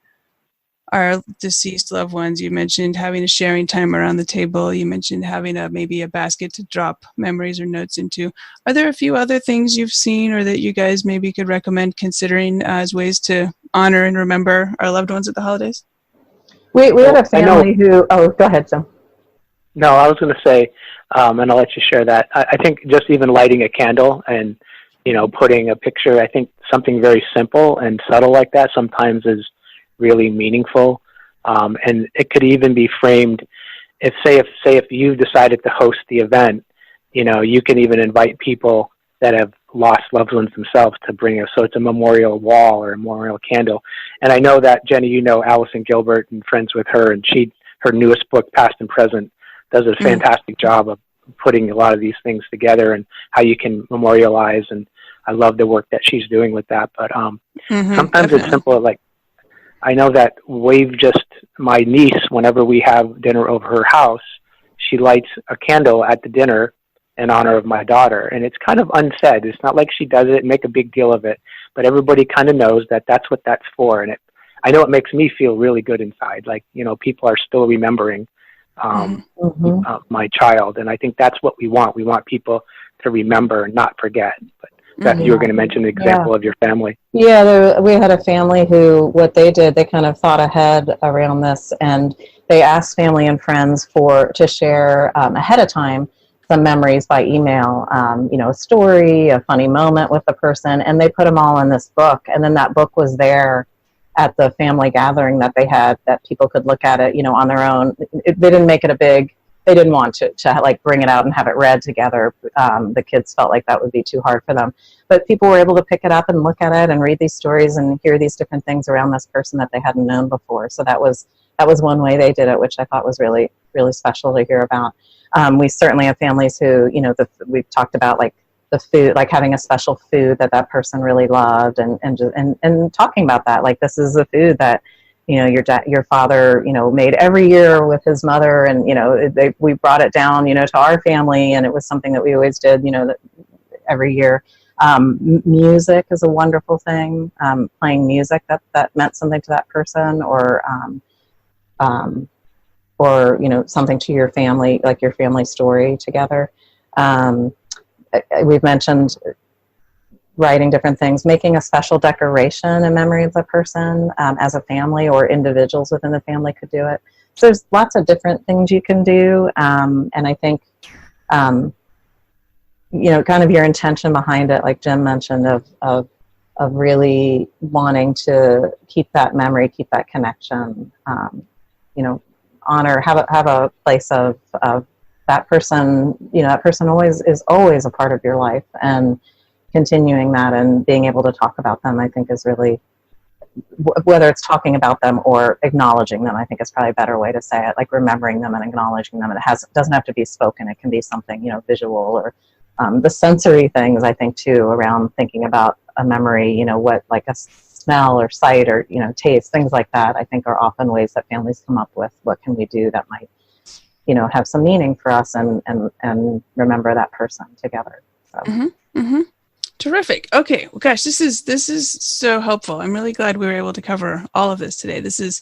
[SPEAKER 2] our deceased loved ones. You mentioned having a sharing time around the table. You mentioned having maybe a basket to drop memories or notes into. Are there a few other things you've seen or that you guys maybe could recommend considering as ways to honor and remember our loved ones at the holidays?
[SPEAKER 3] We had a family who, go ahead, Jim.
[SPEAKER 4] No, I was going to say, and I'll let you share that. I think just even lighting a candle and, putting a picture, I think something very simple and subtle like that sometimes is really meaningful. And it could even be framed if you decided to host the event, you can even invite people that have lost loved ones themselves to bring us. So it's a memorial wall or a memorial candle. And I know that, Jenny, Allison Gilbert and friends with her, and her newest book, Past and Present, does a fantastic job of putting a lot of these things together and how you can memorialize. And I love the work that she's doing with that. But sometimes definitely. It's simple. Like, I know that my niece, whenever we have dinner over her house, she lights a candle at the dinner in honor of my daughter. And it's kind of unsaid. It's not like she does it and make a big deal of it, but everybody kind of knows that that's what that's for. And I know it makes me feel really good inside. Like, people are still remembering my child. And I think that's what we want. We want people to remember and not forget. But Beth, you were going to mention the example of your family.
[SPEAKER 3] Yeah, we had a family who, what they did, they kind of thought ahead around this, and they asked family and friends to share ahead of time some memories by email, a story, a funny moment with the person, and they put them all in this book. And then that book was there at the family gathering that they had, that people could look at it, on their own. They didn't make it they didn't want to like bring it out and have it read together. The kids felt like that would be too hard for them. But people were able to pick it up and look at it and read these stories and hear these different things around this person that they hadn't known before. So that was one way they did it, which I thought was really, really special to hear about. We certainly have families who, we've talked about, like, the food, like having a special food that person really loved, and talking about that, like, this is the food that, your father, made every year with his mother, and, we brought it down, to our family, and it was something that we always did, every year. Music is a wonderful thing. Playing music that meant something to that person, or something to your family, like your family story together. We've mentioned writing different things, making a special decoration in memory of the person, as a family, or individuals within the family could do it. So there's lots of different things you can do. And I think, kind of your intention behind it, like Jim mentioned, of really wanting to keep that memory, keep that connection, honor, have a place of that person, that person is always a part of your life, and continuing that and being able to talk about them, I think, is really whether it's talking about them or acknowledging them, I think is probably a better way to say it, like remembering them and acknowledging them. And doesn't have to be spoken. It can be something, visual or the sensory things, I think, too, around thinking about a memory, what, like a smell or sight or, taste, things like that, I think are often ways that families come up with what can we do that might, have some meaning for us and remember that person together. So.
[SPEAKER 2] Mm-hmm. Mm-hmm. Terrific. Okay. Well, gosh, this is so helpful. I'm really glad we were able to cover all of this today. This is,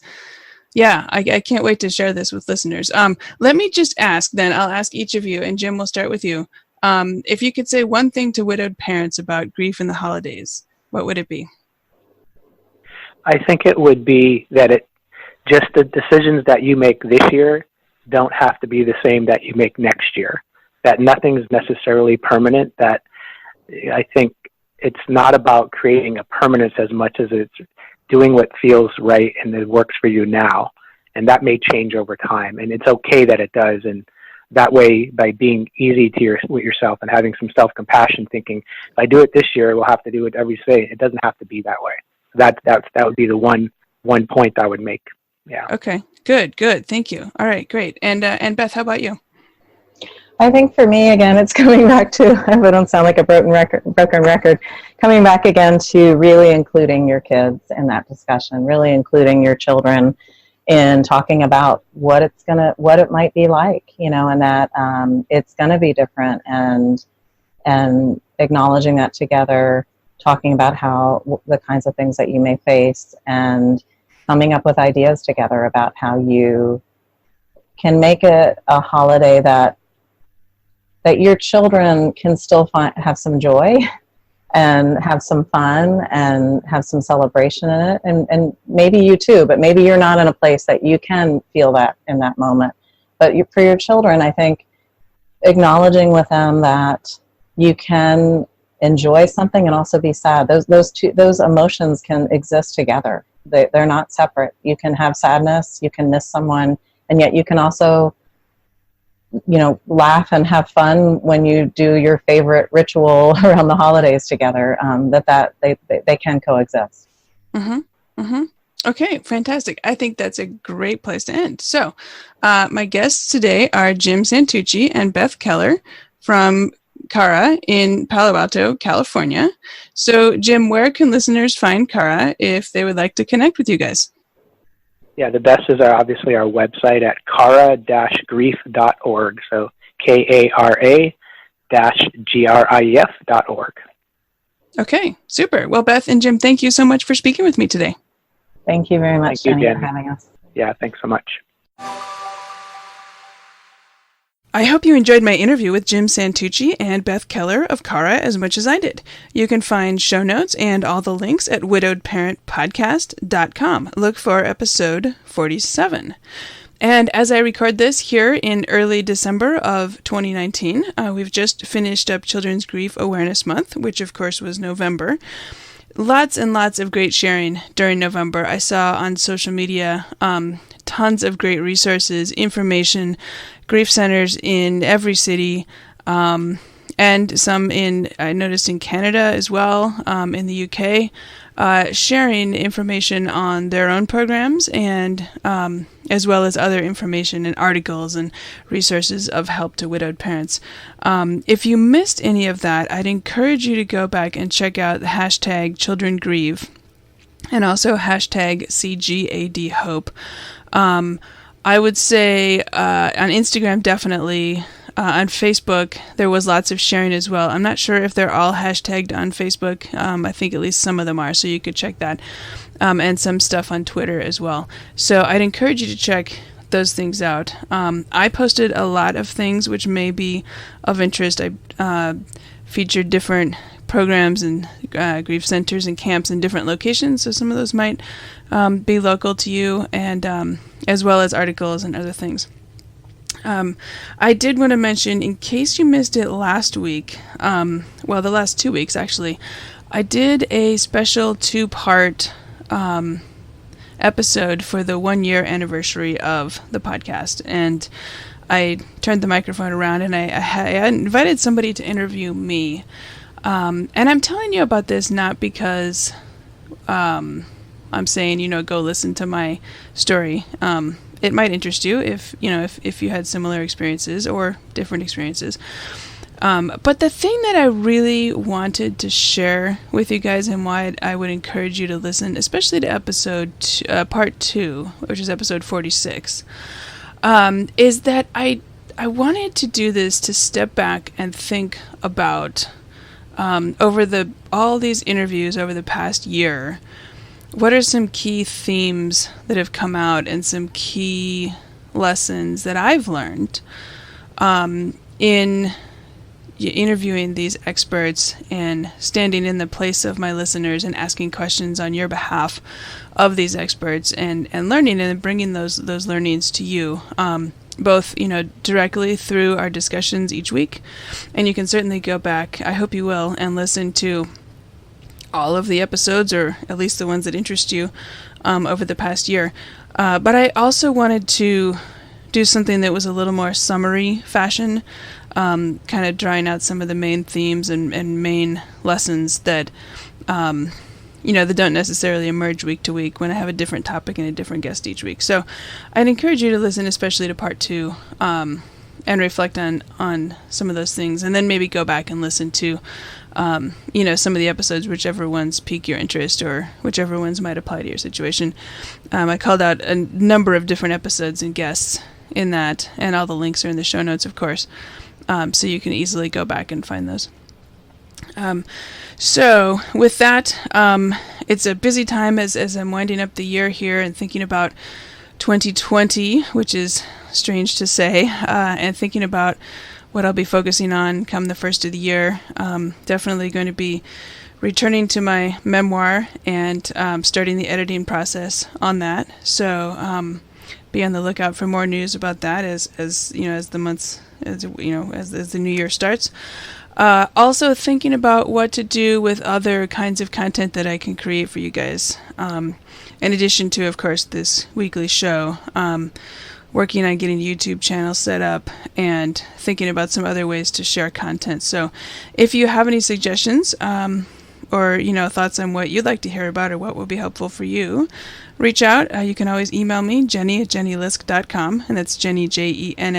[SPEAKER 2] I can't wait to share this with listeners. Let me just ask then, I'll ask each of you, and Jim, we'll start with you. If you could say one thing to widowed parents about grief in the holidays, what would it be?
[SPEAKER 4] I think it would be that just the decisions that you make this year don't have to be the same that you make next year, that nothing's necessarily permanent, that I think it's not about creating a permanence as much as it's doing what feels right and it works for you now. And that may change over time. And it's okay that it does. And that way, by being easy with yourself and having some self-compassion, thinking, if I do it this year, we'll have to do it every day. It doesn't have to be that way. That would be the one point I would make. Yeah.
[SPEAKER 2] Okay. Good. Thank you. All right. Great. And Beth, how about you?
[SPEAKER 3] I think for me, again, it's coming back to, I hope I don't sound like a broken record, coming back again to really including your kids in that discussion, really including your children in talking about what it might be like, and that it's going to be different, and acknowledging that together, talking about how the kinds of things that you may face, and coming up with ideas together about how you can make it a holiday that your children can still have some joy and have some fun and have some celebration in it. And maybe you too, but maybe you're not in a place that you can feel that in that moment. But for your children, I think acknowledging with them that you can enjoy something and also be sad. Those emotions can exist together. They're not separate. You can have sadness, you can miss someone, and yet you can also laugh and have fun when you do your favorite ritual around the holidays together, they can coexist.
[SPEAKER 2] Mm-hmm. Mm-hmm. Okay, fantastic. I think that's a great place to end. So my guests today are Jim Santucci and Beth Keller from Cara in Palo Alto, California. So Jim, where can listeners find Cara if they would like to connect with you guys?
[SPEAKER 4] Yeah, the best is obviously our website at cara-grief.org. So KARA-GRIEF.org.
[SPEAKER 2] Okay, super. Well, Beth and Jim, thank you so much for speaking with me today.
[SPEAKER 3] Thank you very much,
[SPEAKER 4] Jenny,
[SPEAKER 3] for having us.
[SPEAKER 4] Yeah, thanks so much.
[SPEAKER 2] I hope you enjoyed my interview with Jim Santucci and Beth Keller of Cara as much as I did. You can find show notes and all the links at widowedparentpodcast.com. Look for episode 47. And as I record this here in early December of 2019, we've just finished up Children's Grief Awareness Month, which of course was November. Lots and lots of great sharing during November. I saw on social media tons of great resources, information, grief centers in every city, and some I noticed in Canada as well, in the UK, sharing information on their own programs and as well as other information and articles and resources of help to widowed parents. If you missed any of that, I'd encourage you to go back and check out the hashtag Children Grieve and also hashtag CGADHope. I would say on Instagram, definitely. On Facebook, there was lots of sharing as well. I'm not sure if they're all hashtagged on Facebook. I think at least some of them are, so you could check that. And some stuff on Twitter as well. So I'd encourage you to check those things out. I posted a lot of things which may be of interest. I featured different programs and grief centers and camps in different locations, so some of those might be local to you, and as well as articles and other things. I did want to mention, in case you missed it last week, the last 2 weeks actually, I did a special 2-part episode for the 1-year anniversary of the podcast, and I turned the microphone around and I invited somebody to interview me. And I'm telling you about this not because I'm saying, go listen to my story. It might interest you if you had similar experiences or different experiences. But the thing that I really wanted to share with you guys, and why I would encourage you to listen, especially to part 2, which is episode 46, is that I wanted to do this to step back and think about, over all these interviews over the past year, what are some key themes that have come out and some key lessons that I've learned in interviewing these experts and standing in the place of my listeners and asking questions on your behalf of these experts and learning and bringing those learnings to you, both directly through our discussions each week. And you can certainly go back, I hope you will, and listen to all of the episodes, or at least the ones that interest you, over the past year. But I also wanted to do something that was a little more summary fashion, kind of drawing out some of the main themes and main lessons that, that don't necessarily emerge week to week when I have a different topic and a different guest each week. So I'd encourage you to listen, especially to part 2, and reflect on some of those things, and then maybe go back and listen to some of the episodes, whichever ones pique your interest or whichever ones might apply to your situation. I called out a number of different episodes and guests in that, and all the links are in the show notes, of course, so you can easily go back and find those. So with that, it's a busy time as I'm winding up the year here and thinking about 2020, which is strange to say, and thinking about what I'll be focusing on come the first of the year. Definitely going to be returning to my memoir and starting the editing process on that. So be on the lookout for more news about that as the months, as the new year starts. Also thinking about what to do with other kinds of content that I can create for you guys. In addition to, of course, this weekly show. Working on getting a YouTube channel set up and thinking about some other ways to share content. So if you have any suggestions or thoughts on what you'd like to hear about or what will be helpful for you, reach out. You can always email me, jenny@jennylisk.com, and that's Jenny, Jenny. And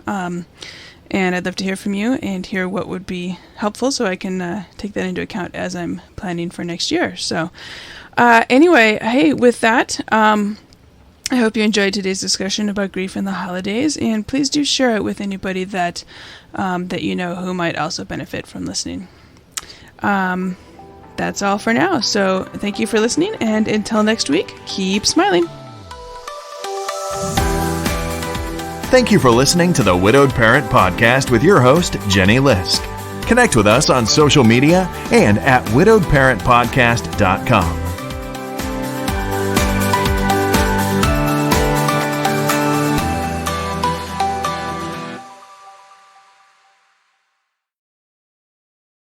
[SPEAKER 2] I'd love to hear from you and hear what would be helpful so I can take that into account as I'm planning for next year. So anyway, hey, with that, I hope you enjoyed today's discussion about grief in the holidays, and please do share it with anybody that who might also benefit from listening. That's all for now. So thank you for listening, and until next week, keep smiling.
[SPEAKER 1] Thank you for listening to the Widowed Parent Podcast with your host, Jenny Lisk. Connect with us on social media and at widowedparentpodcast.com.